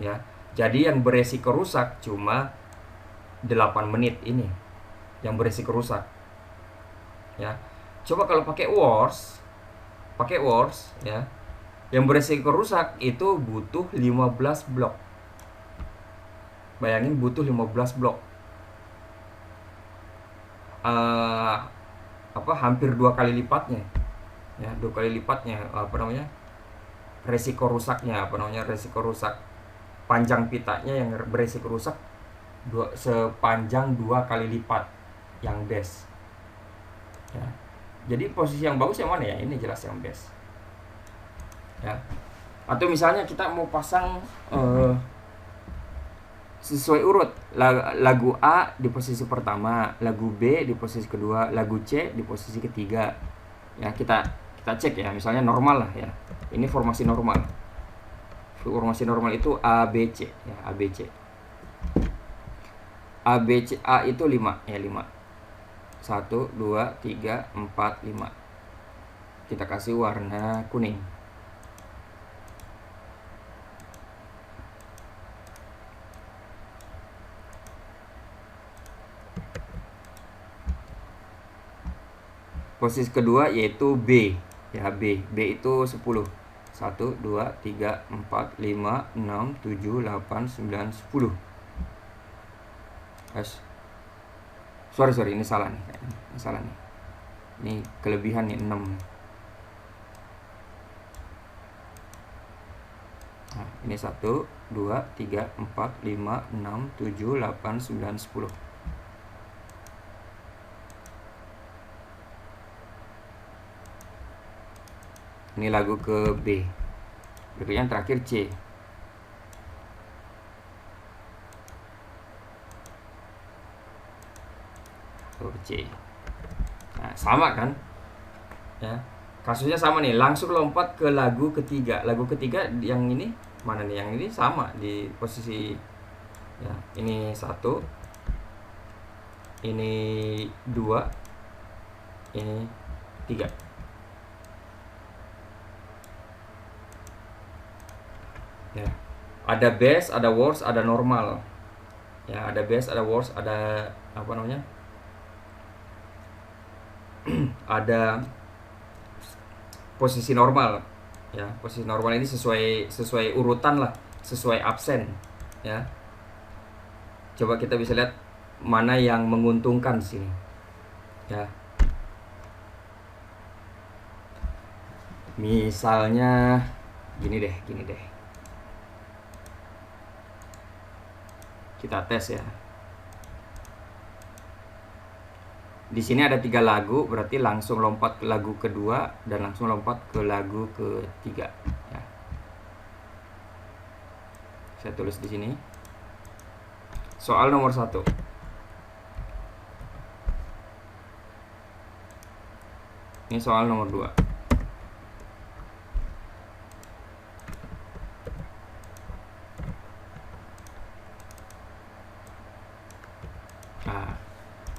ya. Jadi yang beresiko rusak cuma 8 menit ini yang beresiko rusak ya. Coba kalau pakai wars ya, yang beresiko rusak itu butuh 15 blok. Bayangin butuh 15 blok. Hampir 2 kali lipatnya. Ya, 2 kali lipatnya resiko rusaknya, resiko rusak panjang pitanya yang beresiko rusak sepanjang 2 kali lipat yang bass. Ya. Jadi posisi yang bagus yang mana ya? Ini jelas yang bass. Ya. Atau misalnya kita mau pasang sesuai urut, lagu A di posisi pertama, lagu B di posisi kedua, lagu C di posisi ketiga. Ya, kita cek ya, misalnya normal lah ya. Ini formasi normal. Formasi normal itu A B C ya, A B C. A B C, A itu 5 ya, 5. 1 2 3 4 5. Kita kasih warna kuning. Posisi kedua yaitu B ya, B itu 10. 1 2 3 4 5 6 7 8 9 10. Sorry, ini salah nih. Ini kelebihan nih 6. Nah, Ini 1, 2, 3, 4, 5, 6, 7, 8, 9, 10. Ini lagu ke B. Berikutnya yang terakhir C. C. Nah, sama kan? Ya. Kasusnya sama nih, langsung lompat ke lagu ketiga. Lagu ketiga yang ini mana nih? Yang ini sama di posisi ya. Ini 1, ini 2, ini 3. Ya. Ada bass, ada worst, ada normal. Ya, ada bass, ada worst, ada apa namanya? Ada posisi normal. Ya, posisi normal ini sesuai urutan lah, sesuai absen. Ya. Coba kita bisa lihat mana yang menguntungkan sini. Ya. Misalnya gini deh. Kita tes ya. Di sini ada 3 lagu, berarti langsung lompat ke lagu kedua dan langsung lompat ke lagu ketiga. Ya. Saya tulis di sini. Soal nomor 1. Ini soal nomor 2. Nah,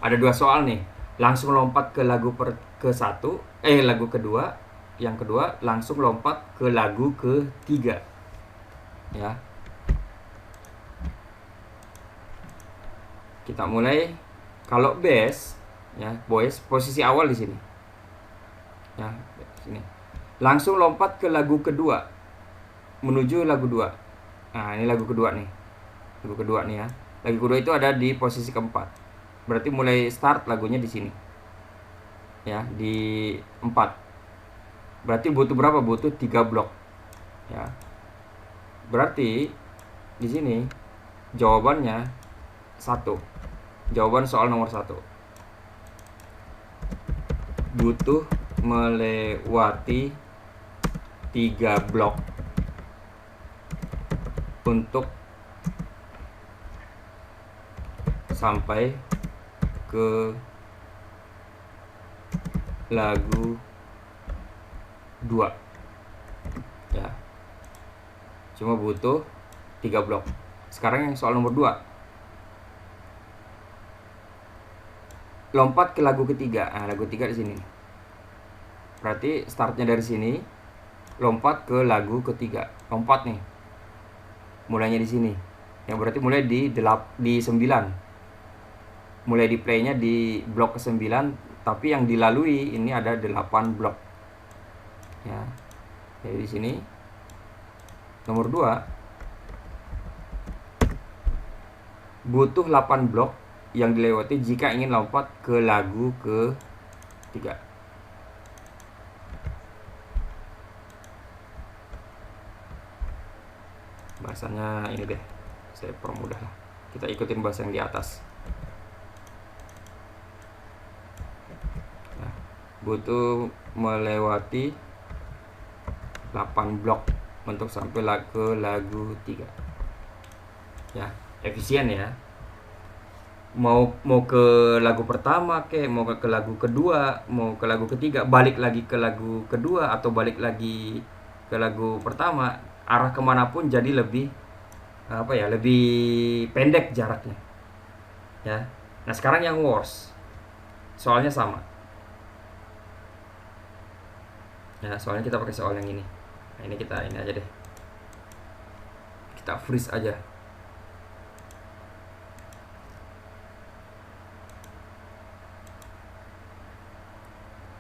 ada 2 soal nih. Langsung lompat ke lagu lagu kedua. Yang kedua langsung lompat ke lagu ketiga. Ya. Kita mulai. Kalau bass, ya, boys, posisi awal di sini. Ya, sini. Langsung lompat ke lagu kedua menuju lagu 2. Nah, ini lagu kedua nih. Lagu kedua nih ya. Lagu kedua itu ada di posisi keempat. Berarti mulai start lagunya di sini. Ya, di 4. Berarti butuh berapa? Butuh 3 blok. Ya. Berarti di sini jawabannya 1. Jawaban soal nomor 1. Butuh melewati 3 blok untuk sampai ke lagu 2. Ya. Cuma butuh 3 blok. Sekarang yang soal nomor 2. Lompat ke lagu ketiga. Nah, lagu 3 di sini. Berarti startnya dari sini, lompat ke lagu ketiga. Lompat nih. Mulainya di sini. Yang berarti mulai di 9. Mulai di playnya di blok ke-9, tapi yang dilalui ini ada 8 blok. Ya. Jadi di sini nomor 2 butuh 8 blok yang dilewati jika ingin lompat ke lagu ke-3. Bahasanya ini deh, saya permudah. Kita ikutin bahasa yang di atas. Nah, butuh melewati 8 blok untuk sampai ke lagu 3. Ya, efisien ya. Mau ke lagu pertama mau ke lagu kedua, mau ke lagu ketiga, balik lagi ke lagu kedua atau balik lagi ke lagu pertama, arah kemanapun jadi lebih lebih pendek jaraknya. Ya. Nah, sekarang yang worst. Soalnya sama. Ya, soalnya kita pakai soal yang ini. Nah, ini aja deh. Kita freeze aja.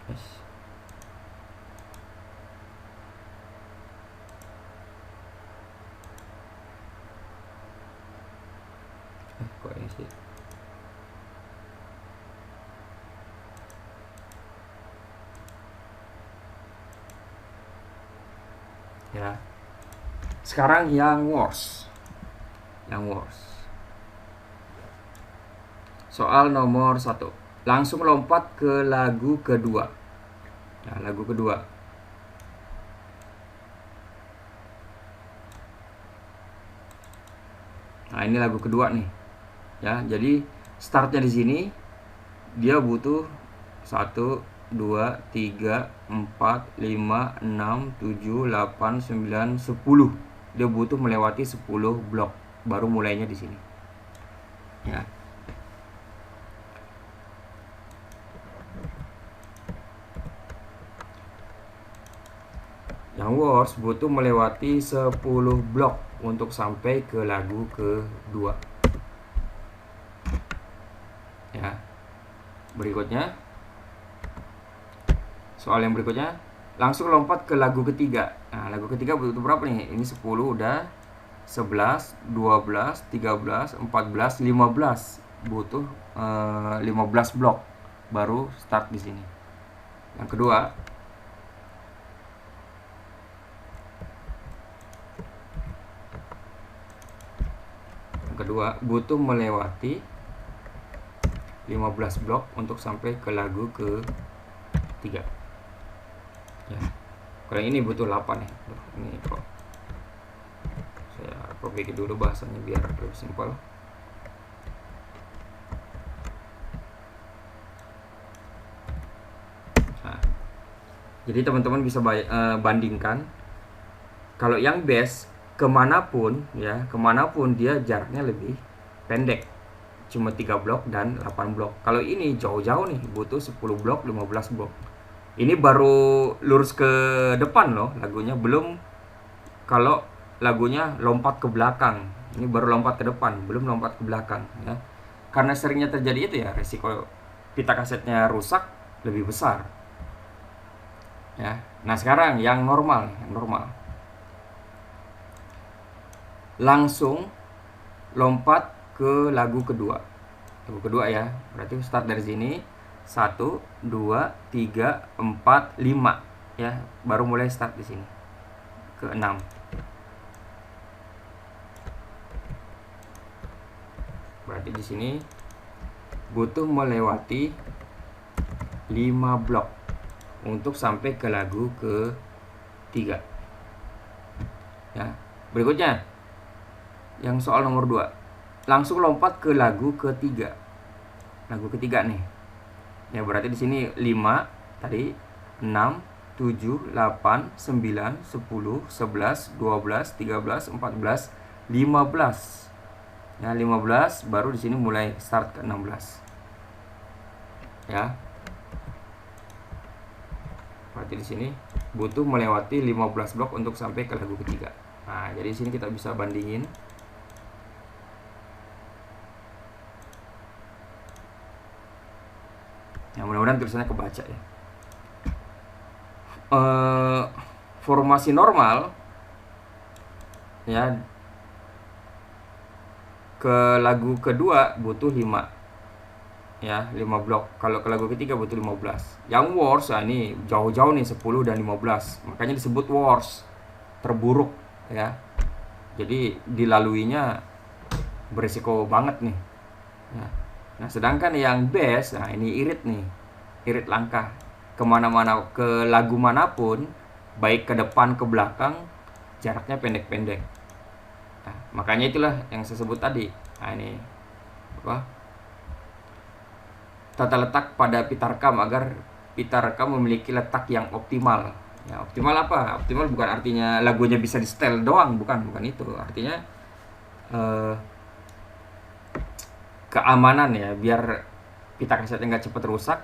Yes. Kok ini sih? Ya. Sekarang yang worst. Soal nomor 1. Langsung lompat ke lagu kedua. Nah, lagu kedua. Nah, ini lagu kedua nih. Ya, jadi startnya di sini dia butuh 1 2 3 4 5 6 7 8 9 10. Dia butuh melewati 10 blok baru mulainya di sini. Ya. Yang worst butuh melewati 10 blok untuk sampai ke lagu kedua. Ya. Berikutnya, soal yang berikutnya, langsung lompat ke lagu ketiga. Nah, lagu ketiga butuh berapa nih? Ini 10 udah, 11, 12, 13, 14, 15. Butuh 15 blok baru start di sini. Yang kedua, butuh melewati 15 blok untuk sampai ke lagu ke-3. Ya. Kalau ini butuh 8 ya. Ini kok saya perbaiki dulu bahasanya biar lebih simpel. Nah, jadi teman-teman bisa bandingkan. Kalau yang base kemanapun dia jaraknya lebih pendek, cuma 3 blok dan 8 blok. Kalau ini jauh-jauh nih, butuh 10 blok, 15 blok. Ini baru lurus ke depan loh lagunya, belum kalau lagunya lompat ke belakang. Ini baru lompat ke depan, belum lompat ke belakang ya. Karena seringnya terjadi itu ya, resiko pita kasetnya rusak lebih besar. Ya. Nah, sekarang yang normal. Langsung lompat ke lagu kedua. Lagu kedua ya. Berarti start dari sini 1 2 3 4 5 ya. Baru mulai start di sini. Ke 6. Berarti di sini butuh melewati 5 blok untuk sampai ke lagu ke-3. Ya. Berikutnya yang soal nomor 2. Langsung lompat ke lagu ketiga. Lagu ketiga nih. Ya berarti di sini 5 tadi, 6, 7, 8, 9, 10, 11, 12, 13, 14, 15. Ya 15 baru di sini mulai start ke 16. Ya. Berarti di sini butuh melewati 15 blok untuk sampai ke lagu ketiga. Nah, jadi di sini kita bisa bandingin. Ya, mudah-mudahan tulisannya kebaca ya. Formasi normal ya ke lagu kedua butuh 5 ya, 5 blok. Kalau ke lagu ketiga butuh 15. Yang worst ya ini jauh-jauh nih 10 dan 15. Makanya disebut worst, terburuk ya. Jadi dilaluinya berisiko banget nih ya. Nah, sedangkan yang best, nah ini irit nih, irit langkah kemana-mana, ke lagu manapun, baik ke depan ke belakang, jaraknya pendek-pendek. Nah, makanya itulah yang saya sebut tadi. Nah, ini apa? Tata letak pada pita rekam agar pita rekam memiliki letak yang optimal. Ya, optimal apa? Optimal bukan artinya lagunya bisa di setel doang, bukan itu. Artinya keamanan ya, biar pita kasetnya nggak cepat rusak,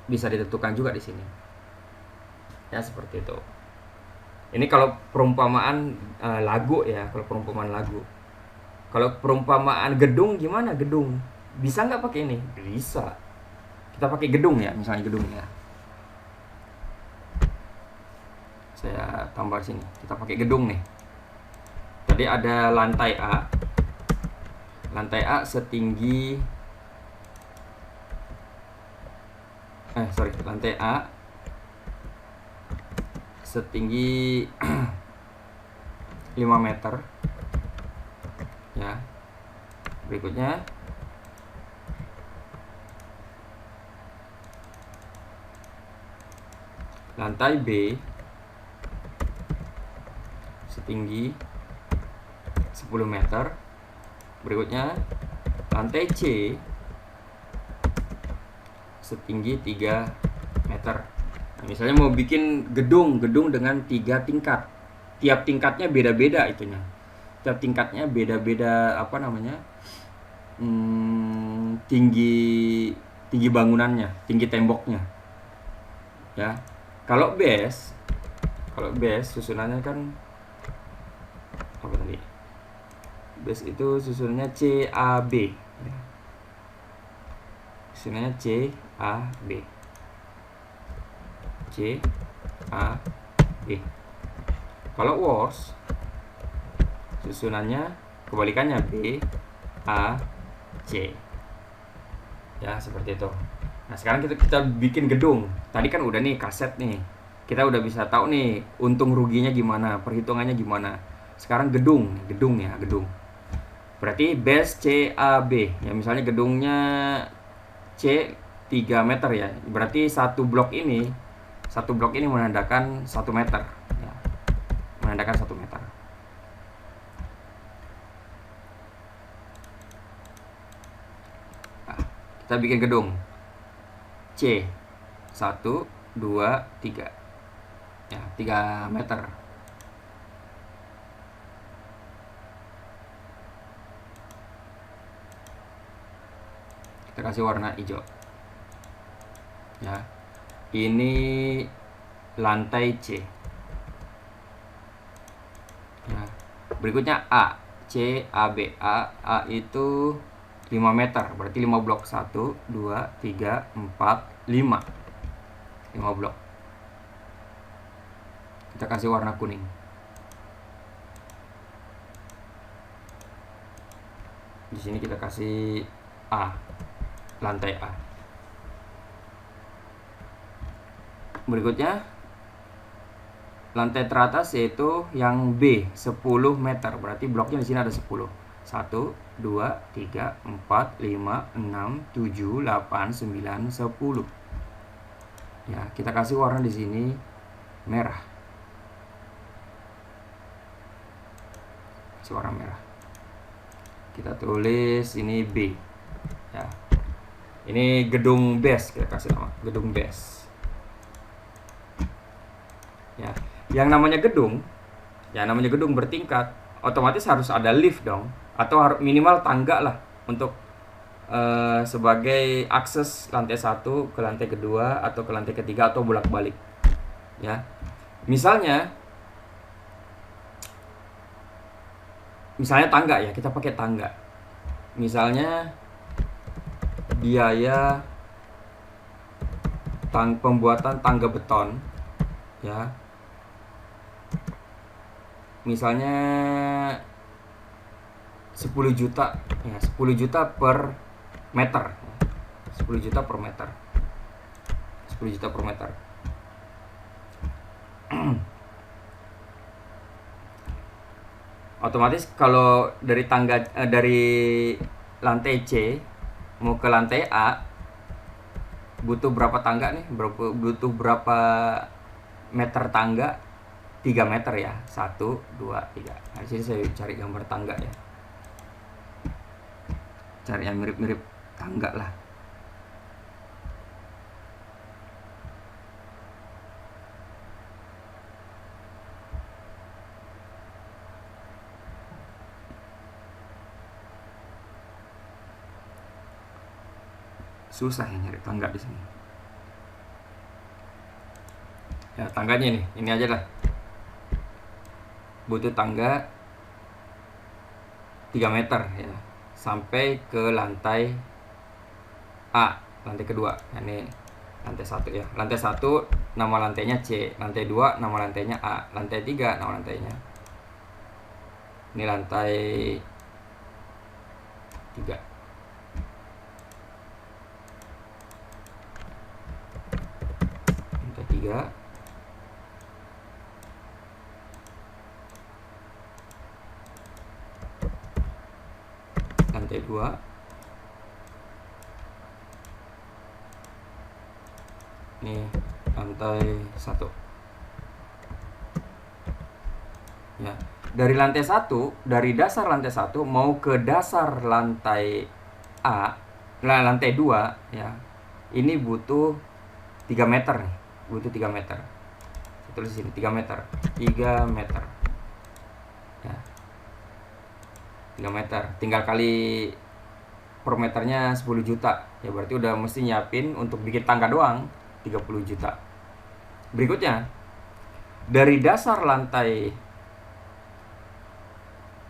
bisa ditentukan juga di sini. Ya seperti itu. Ini kalau perumpamaan lagu ya, kalau perumpamaan lagu. Kalau perumpamaan gedung gimana? Gedung bisa nggak pakai ini? Bisa. Kita pakai gedung ya, misalnya gedung ya. Saya tambah sini. Kita pakai gedung nih. Tadi ada lantai A. Lantai A setinggi lantai A setinggi 5 meter ya. Berikutnya lantai B setinggi 10 meter. Berikutnya lantai C setinggi 3 meter. Nah, misalnya mau bikin gedung dengan 3 tingkat. Tiap tingkatnya beda-beda itunya. Tiap tingkatnya beda-beda tinggi bangunannya, tinggi temboknya. Ya. Kalau base susunannya kan apa tadi? Base itu susunannya CAB ya. Susunannya CAB. Kalau walls susunannya kebalikannya BAC. Ya, seperti itu. Nah, sekarang kita bikin gedung. Tadi kan udah nih kaset nih. Kita udah bisa tahu nih untung ruginya gimana, perhitungannya gimana. Sekarang gedung. Berarti base CAB. Ya, misalnya gedungnya C 3 meter ya. Berarti satu blok ini menandakan 1 meter ya. Menandakan 1 meter. Nah, kita bikin gedung C 1, 2, 3 ya, 3 meter. Kita kasih warna hijau ya. Ini lantai C ya. Berikutnya A, A itu 5 meter, berarti 5 blok. 1, 2, 3, 4, 5 blok. Kita kasih warna kuning. Di sini kita kasih A, lantai A. Berikutnya lantai teratas yaitu yang B 10 meter, berarti bloknya di sini ada 10. 1, 2, 3, 4, 5, 6, 7, 8, 9, 10. Ya, kita kasih warna di sini merah. Kasih warna merah. Kita tulis ini B. Ya. Ini gedung base, kita kasih nama gedung base. Ya, yang namanya gedung bertingkat, otomatis harus ada lift dong, atau minimal tangga lah untuk sebagai akses lantai 1 ke lantai kedua atau ke lantai ketiga atau bolak-balik. Ya, misalnya tangga ya, kita pakai tangga. Misalnya biaya pembuatan tangga beton ya, misalnya 10 juta ya, 10 juta per meter. 10 juta per meter. 10 juta per meter. Otomatis kalau dari dari lantai C mau ke lantai A butuh berapa tangga nih? Butuh berapa meter tangga? 3 meter ya. 1, 2, 3. Nah, di sini saya cari gambar tangga ya. Cari yang mirip-mirip tangga lah. Susah ya nyari tangga di sini. Ya, tangganya ini aja lah. Butuh tangga 3 meter ya, sampai ke lantai A, lantai kedua. Ini lantai 1 ya. Lantai 1 nama lantainya C, lantai 2 nama lantainya A, lantai 3 nama lantainya. Ini lantai 3. Lantai 3. 2, ini lantai 1. Ya, dari lantai 1, dari dasar lantai 1 mau ke dasar lantai A, lantai 2 ya. Ini butuh 3 meter nih, butuh 3 meter. Saya tulis sini 3 meter. 3 meter. Ya. 3 meter. Tinggal kali per meternya 10 juta. Ya berarti udah mesti nyiapin untuk bikin tangga doang 30 juta. Berikutnya, dari dasar lantai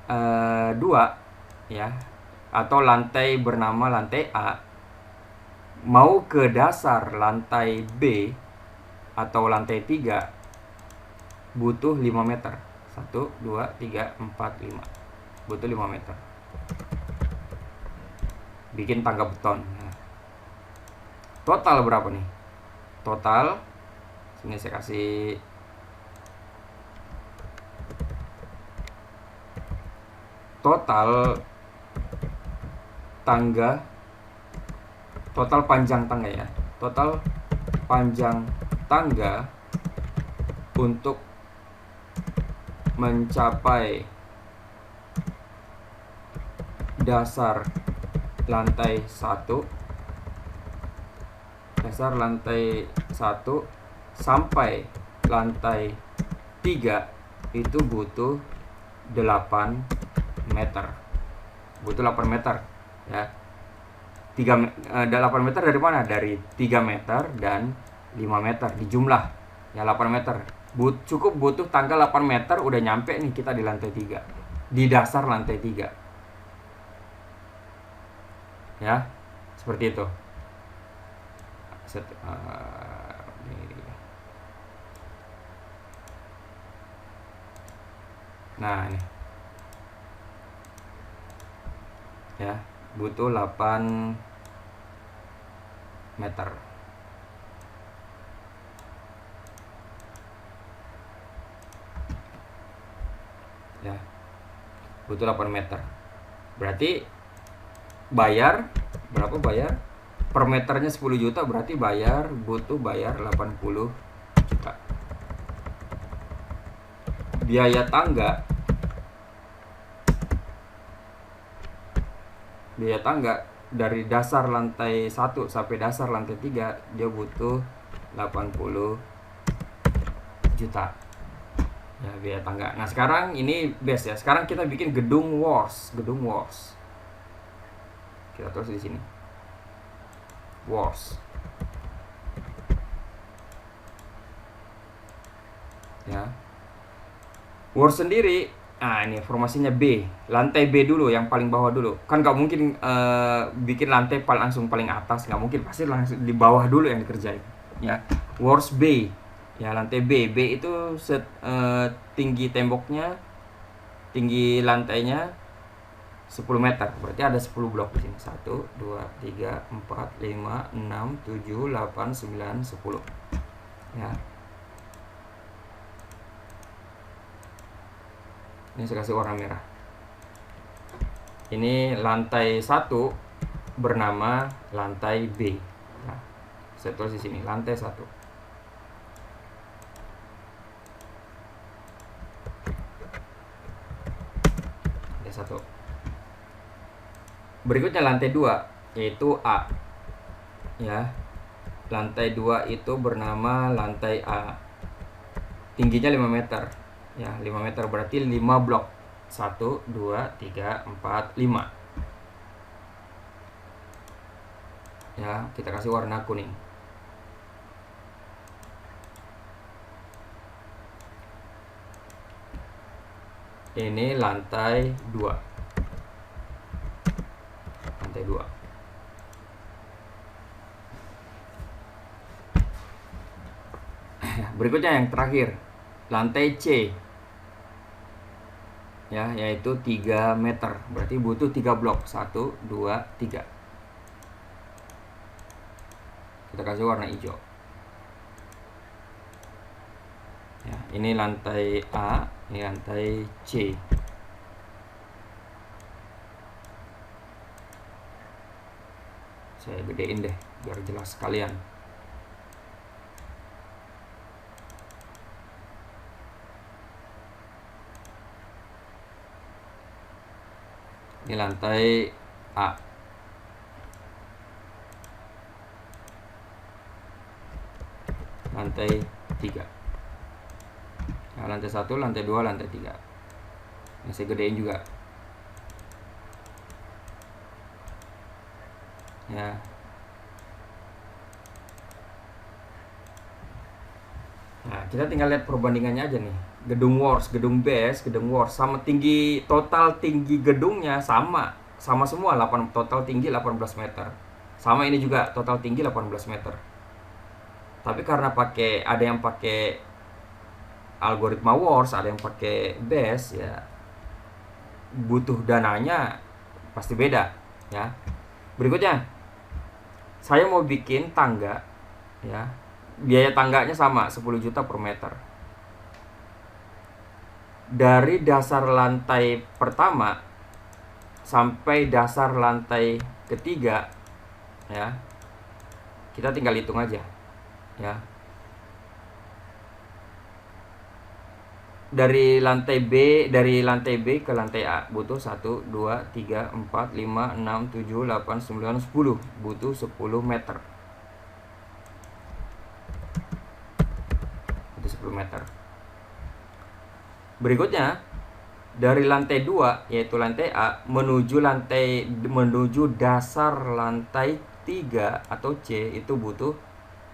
2 ya, atau lantai bernama lantai A, mau ke dasar lantai B atau lantai 3 butuh 5 meter. 1, 2, 3, 4, 5. Butuh 5 meter. Bikin tangga beton. Nah, total berapa nih? Total, sini saya kasih total tangga, total panjang tangga ya, total panjang tangga untuk mencapai dasar lantai 1, dasar lantai 1 sampai lantai 3 itu butuh 8 meter. Butuh 8 meter ya. 8 meter dari mana? Dari 3 meter dan 5 meter dijumlah ya, 8 meter. Cukup butuh tangga 8 meter udah nyampe nih kita di lantai 3. Di dasar lantai 3. Ya. Seperti itu. Nah, ini. Ya, butuh 8 meter. Ya. Butuh 8 meter. Berarti bayar berapa bayar? Per meternya 10 juta, berarti butuh bayar 80 juta. Biaya tangga dari dasar lantai 1 sampai dasar lantai 3 dia butuh 80 juta ya, biaya tangga. Nah sekarang ini base ya, sekarang kita bikin gedung wars. Kita tulis di sini wars ya. Wars sendiri, nah ini formasinya B, lantai B dulu, yang paling bawah dulu. Kan nggak mungkin bikin lantai langsung paling atas, nggak mungkin, pasti langsung di bawah dulu yang dikerjain ya. Wars B ya, lantai B. B itu tinggi temboknya, tinggi lantainya 10 meter, berarti ada 10 blok di sini. 1, 2, 3, 4, 5, 6, 7, 8, 9, 10 ya. Ini saya kasih warna merah. Ini lantai 1 bernama lantai B. Nah, saya tulis di sini lantai 1. Lantai 1. Berikutnya lantai 2 yaitu A. Ya. Lantai 2 itu bernama lantai A. Tingginya 5 meter. Ya, 5 meter berarti 5 blok. 1, 2, 3, 4, 5. Ya, kita kasih warna kuning. Ini lantai 2. Lantai 2. Berikutnya yang terakhir, lantai C. Ya, yaitu 3 meter. Berarti butuh 3 blok. 1, 2, 3. Kita kasih warna hijau. Ya, ini lantai A, ini lantai C. Saya gedein deh biar jelas sekalian. Ini lantai A. Lantai 3. Nah, lantai 1, lantai 2, lantai 3. Ini saya gedein juga. Ya. Nah, kita tinggal lihat perbandingannya aja nih. Gedung Wars, gedung base, gedung Wars sama tinggi, total tinggi gedungnya sama semua, total tinggi 18 meter. Sama ini juga total tinggi 18 meter. Tapi karena ada yang pakai algoritma Wars, ada yang pakai base, ya butuh dananya pasti beda, ya. Berikutnya, saya mau bikin tangga, ya. Biaya tangganya sama 10 juta per meter. Dari dasar lantai pertama sampai dasar lantai ketiga, ya, kita tinggal hitung aja, ya. Dari lantai B ke lantai A butuh 1, 2, 3, 4, 5, 6, 7, 8, 9, 10. Butuh 10 meter. Butuh 10 meter. Berikutnya, dari lantai 2 yaitu lantai A menuju dasar lantai 3 atau C itu butuh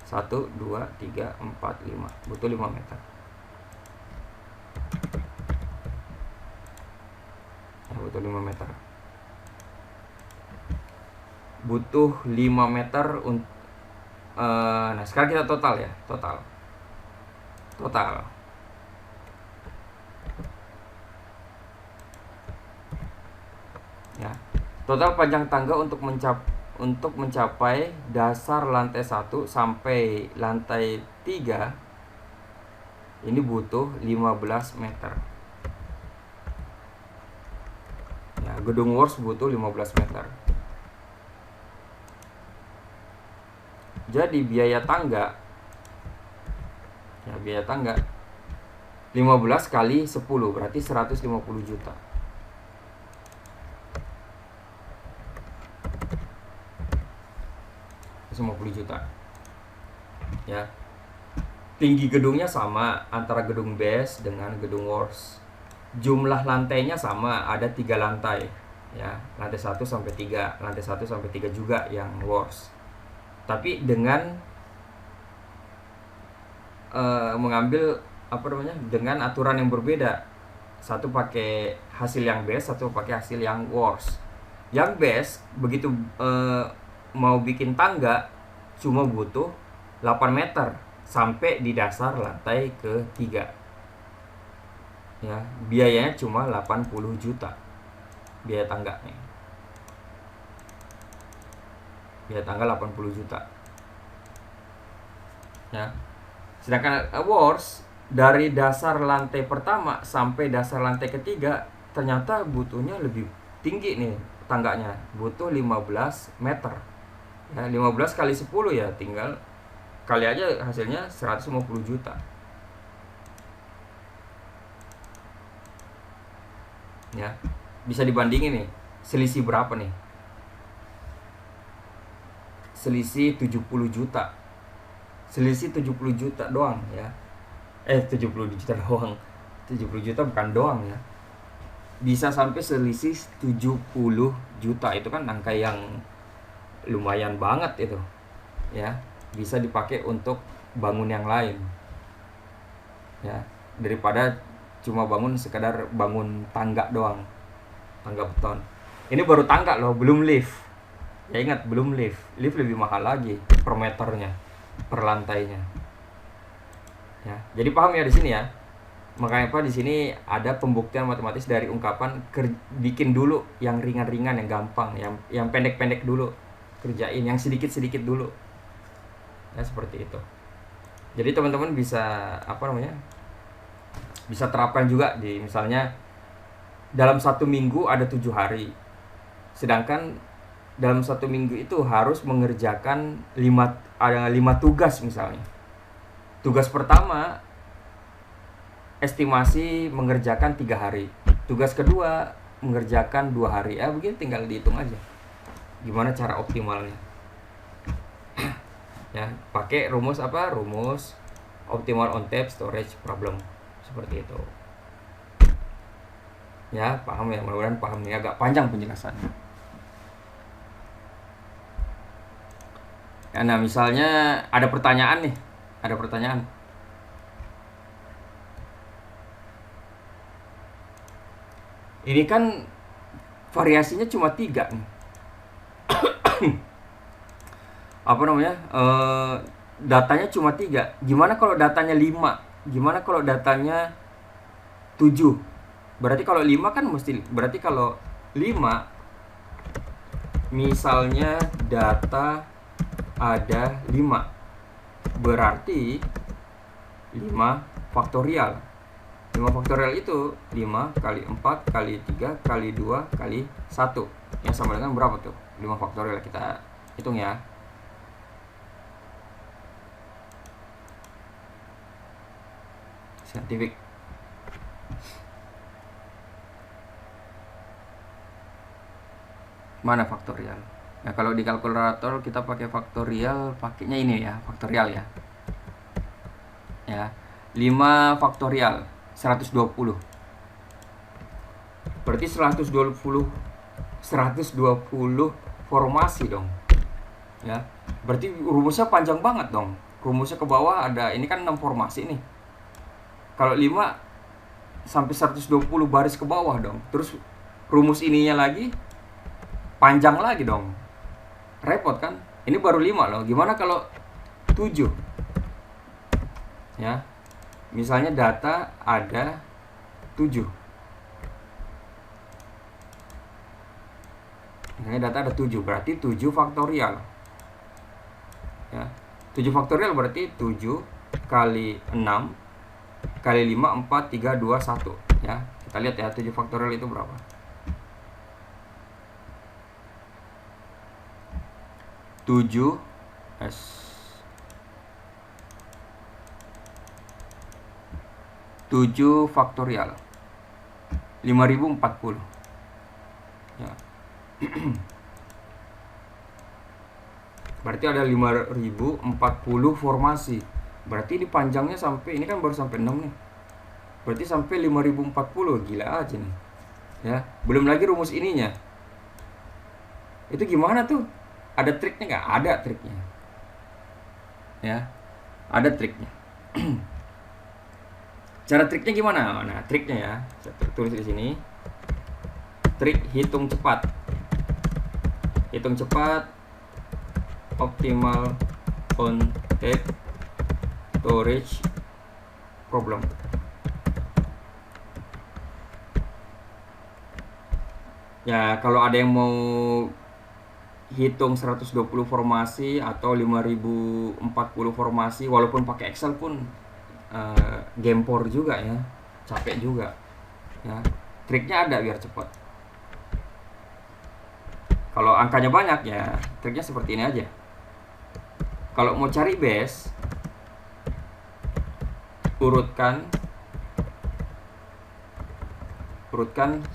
1, 2, 3, 4, 5. Butuh 5 meter. Butuh 5 meter. Butuh 5 meter nah, sekarang kita total ya, total. Ya. Total panjang tangga untuk mencapai dasar lantai 1 sampai lantai 3 ini butuh 15 meter. Ya, gedung Wars butuh 15 meter. Jadi biaya tangga 15 kali 10 berarti 150 juta. Ya. Tinggi gedungnya sama antara gedung base dengan gedung Wars. Jumlah lantainya sama, ada 3 lantai, ya. Lantai 1 sampai 3, lantai 1 sampai 3 juga yang Wars. Tapi dengan mengambil dengan aturan yang berbeda. Satu pakai hasil yang base, satu pakai hasil yang Wars. Yang base begitu mau bikin tangga cuma butuh 8 meter sampai di dasar lantai ke-3. Ya, biayanya cuma 80 juta. Biaya tangganya. Biaya tangga 80 juta. Ya. Sedangkan Wars dari dasar lantai pertama sampai dasar lantai ketiga ternyata butuhnya lebih tinggi nih tangganya. Butuh 15 meter. Ya, 15 kali 10 ya, tinggal kali aja hasilnya 150 juta. Ya, bisa dibandingin nih, selisih berapa nih? Selisih 70 juta. Selisih 70 juta doang, ya. 70 juta doang. 70 juta bukan doang, ya. Bisa sampai selisih 70 juta. Itu kan angka yang lumayan banget itu. Ya, bisa dipakai untuk bangun yang lain. Ya, daripada cuma sekadar bangun tangga doang, tangga beton. Ini baru tangga loh, belum lift. Ya ingat, belum lift. Lift lebih mahal lagi per meternya, per lantainya. Ya, jadi paham ya di sini ya. Makanya di sini ada pembuktian matematis dari ungkapan bikin dulu yang ringan-ringan, yang gampang, yang pendek-pendek dulu kerjain, yang sedikit-sedikit dulu. Ya seperti itu. Jadi teman-teman bisa bisa terapkan juga di misalnya dalam 1 minggu ada 7 hari. Sedangkan dalam 1 minggu itu harus mengerjakan 5 tugas misalnya. Tugas pertama estimasi mengerjakan 3 hari. Tugas kedua mengerjakan 2 hari. Begini tinggal dihitung aja. Gimana cara optimalnya? Ya, pakai rumus apa? Rumus optimal on tape storage problem. Seperti itu. Ya, paham ya? Mudah-mudahan paham nih. Agak panjang penjelasannya. Nah, misalnya ada pertanyaan nih. Ada pertanyaan. Ini kan variasinya cuma 3 nih. Apa namanya? Datanya cuma 3. Gimana kalau datanya 5? Gimana kalau datanya 7? Berarti kalau 5 kan mesti, berarti kalau 5 misalnya data ada 5, berarti 5 faktorial. 5 faktorial itu 5 kali 4 kali 3 kali 2 kali 1. Yang sama dengan berapa tuh? 5 faktorial, kita hitung ya. Scientific. Mana faktorial? Nah, kalau di kalkulator kita pakai faktorial, pakainya ini ya, faktorial ya. Ya. 5 faktorial 120. Berarti 120 formasi dong. Ya. Berarti rumusnya panjang banget dong. Rumusnya ke bawah ada, ini kan 6 formasi nih. Kalau 5 sampai 120 baris ke bawah dong. Terus rumus ininya lagi panjang lagi dong. Repot kan? Ini baru 5 loh. Gimana kalau 7? Ya. Misalnya data ada 7. Misalnya data ada 7, berarti 7 faktorial. Ya. 7 faktorial berarti 7 kali 6 kali 5, 4, 3, 2, 1. Ya. Kita lihat ya, 7 faktorial itu berapa? 7 faktorial 5040. Ya. Berarti ada 5040 formasi. Berarti ini panjangnya sampai, ini kan baru sampai 6 nih. Berarti sampai 5040, gila aja nih. Ya, belum lagi rumus ininya. Itu gimana tuh? Ada triknya nggak? Ada triknya. Ya, ada triknya. Cara triknya gimana? Nah, triknya ya, saya tulis di sini. Trik hitung cepat. Hitung cepat optimal on tape storage problem. Ya, kalau ada yang mau hitung 120 formasi atau 5040 formasi, walaupun pakai Excel pun gempor juga ya, capek juga ya. Triknya ada biar cepat. Kalau angkanya banyak ya triknya seperti ini aja. Kalau mau cari base, urutkan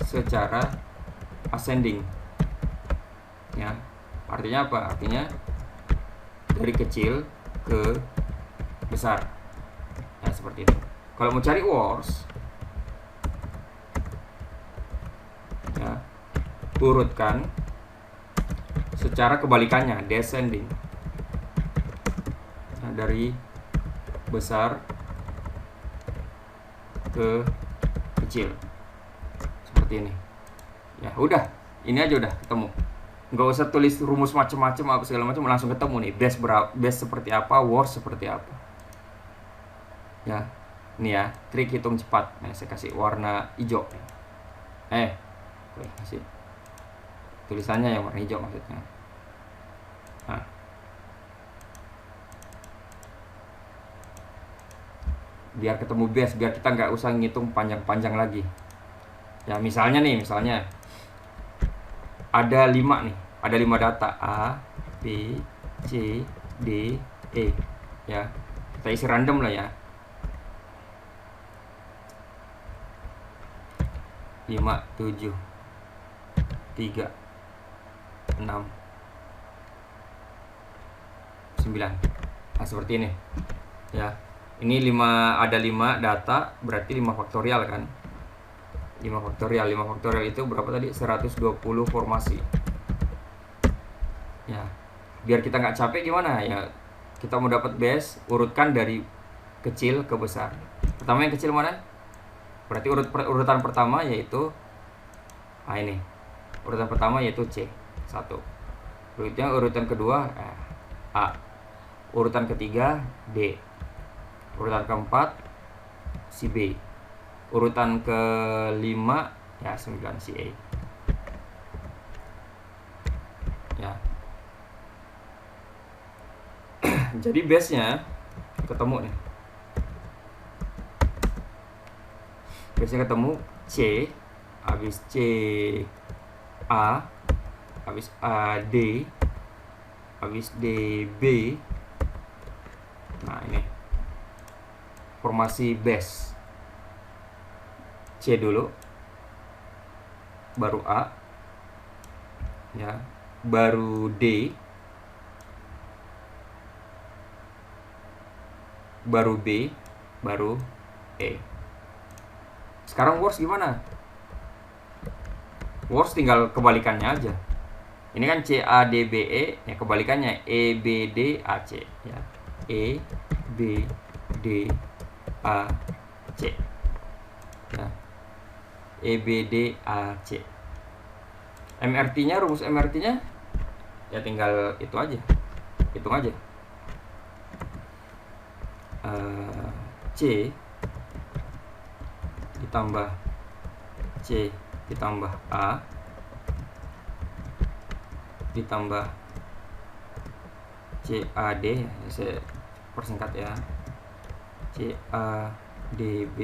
secara ascending ya. Artinya apa? Artinya dari kecil ke besar. Nah, seperti itu. Kalau mau cari worst, ya, urutkan secara kebalikannya, descending. Nah, dari besar ke kecil. Seperti ini. Ya, udah. Ini aja udah ketemu. Nggak usah tulis rumus macam-macam apa segala macam, langsung ketemu nih base seperti apa, worst seperti apa. Ya, ini ya trik hitung cepat. Nah, saya kasih warna hijau. Kasih tulisannya yang warna hijau maksudnya. Nah, biar ketemu base, biar kita nggak usah ngitung panjang-panjang lagi. Ya, misalnya ada 5 nih. ada 5 data A, B, C, D, E ya. Kita isi random lah ya. 5, 7, 3, 6, 9. Nah, seperti ini ya. Ini 5, ada 5 data, berarti 5 faktorial kan. 5 faktorial itu berapa tadi? 120 formasi ya. Biar kita nggak capek gimana ya, kita mau dapat base, urutkan dari kecil ke besar. Pertama yang kecil mana? Berarti urutan pertama yaitu ini. Urutan pertama yaitu C 1. Urutan kedua A. Urutan ketiga D. Urutan keempat si B. Urutan kelima ya 9 si A ya. Jadi base nya ketemu nih. Base nya ketemu C, habis C A, habis A D, habis D B. Nah ini formasi base. C dulu, baru A ya, baru D, baru B, baru E. Sekarang worst gimana? Worst tinggal kebalikannya aja. Ini kan C A D B E, ya kebalikannya E B D A C ya. E B D A C ya. E B D A C. MRT-nya, rumus MRT-nya ya tinggal itu aja. Hitung aja. C ditambah C ditambah A ditambah CAD, saya persingkat ya, CADB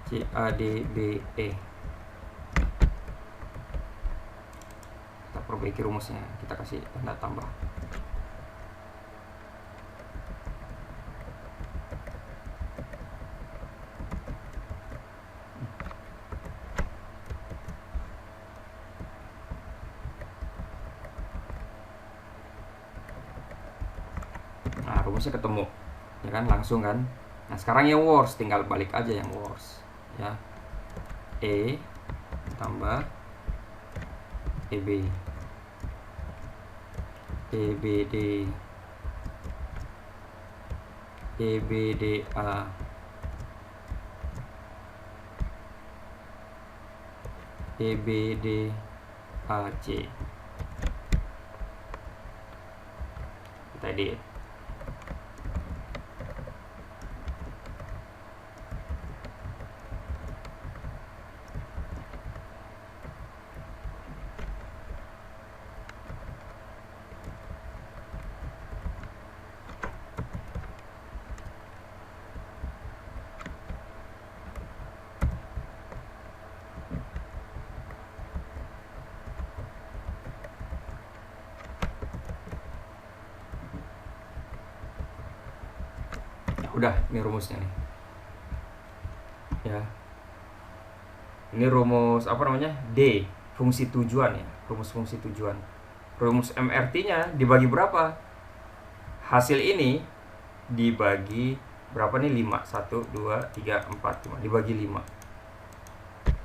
CADBE. Kita perbaiki rumusnya, kita kasih tanda tambah. Nah, rumusnya ketemu ya kan, langsung kan. Nah, sekarang yang worst tinggal balik aja yang worst ya. E tambah EB, EBD, EBDA, EBDAC. Kita edit. Udah, ini rumusnya nih ya. Ini rumus apa namanya, D, fungsi tujuan ya, rumus fungsi tujuan. Rumus MRT nya dibagi berapa? Hasil ini dibagi berapa nih? 5, 1, 2, 3, 4, 5, dibagi 5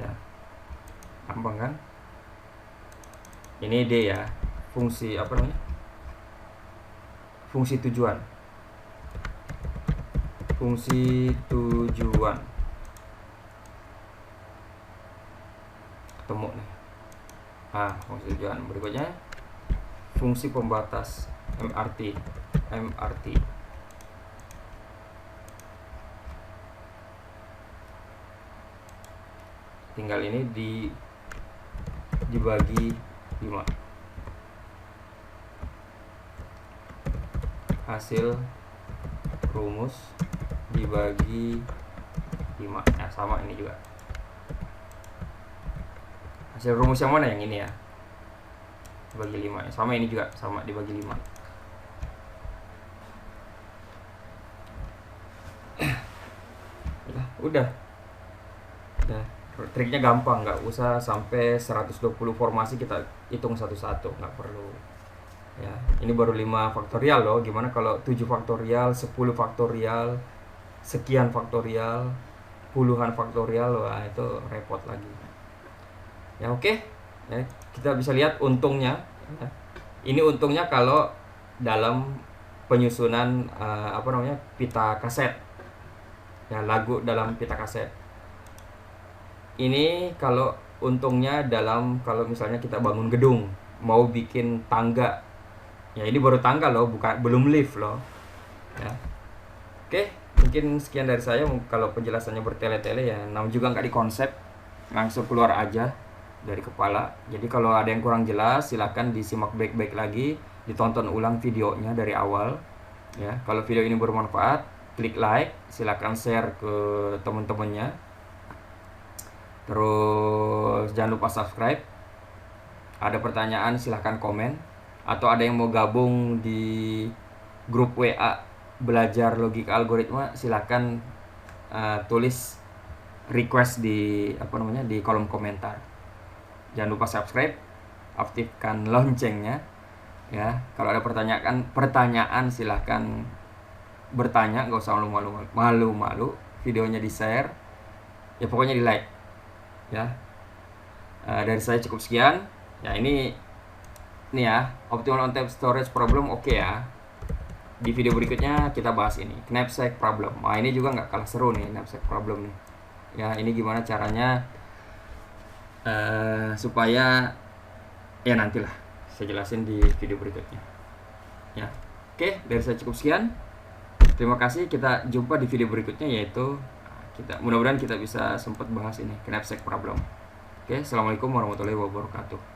ya. Gampang kan? Ini D ya, fungsi apa namanya, fungsi tujuan. Fungsi tujuan ketemu nih. Nah, fungsi tujuan berikutnya fungsi pembatas MRT. Tinggal ini dibagi 5. Hasil rumus dibagi 5 ya, sama ini juga Hasil rumus yang mana? Yang ini ya, dibagi 5. Sama, ini juga sama, dibagi 5. Udah. Triknya gampang, nggak usah sampai 120 formasi kita hitung satu-satu, nggak perlu. Ya, ini baru 5 faktorial loh. Gimana kalau 7 faktorial, 10 faktorial, sekian faktorial, puluhan faktorial? Wah, itu repot lagi. Ya, oke. Ya, kita bisa lihat untungnya. Ya. Ini untungnya kalau dalam penyusunan pita kaset. Ya, lagu dalam pita kaset. Ini kalau untungnya dalam, kalau misalnya kita bangun gedung, mau bikin tangga. Ya, ini baru tangga loh, belum lift loh. Ya. Oke, mungkin sekian dari saya. Kalau penjelasannya bertele-tele ya, namanya juga nggak dikonsep, langsung keluar aja dari kepala. Jadi kalau ada yang kurang jelas, silahkan disimak baik-baik lagi, ditonton ulang videonya dari awal. Ya, kalau video ini bermanfaat, klik like, silahkan share ke teman-temannya. Terus jangan lupa subscribe. Ada pertanyaan silahkan komen, atau ada yang mau gabung di grup WA belajar logika algoritma, silahkan tulis request di di kolom komentar. Jangan lupa subscribe, aktifkan loncengnya ya. Kalau ada pertanyaan silahkan bertanya, nggak usah malu-malu. Videonya di share ya, pokoknya di like ya. Dari saya cukup sekian ya. Ini ya, optimal on-tap storage problem. Oke ya. Di video berikutnya kita bahas ini, knapsack problem. Wah, ini juga nggak kalah seru nih, knapsack problem nih. Ya, ini gimana caranya supaya ya nantilah saya jelasin di video berikutnya. Ya, oke, dari saya cukup sekian. Terima kasih. Kita jumpa di video berikutnya, yaitu mudah-mudahan kita bisa sempat bahas ini, knapsack problem. Oke, assalamualaikum warahmatullahi wabarakatuh.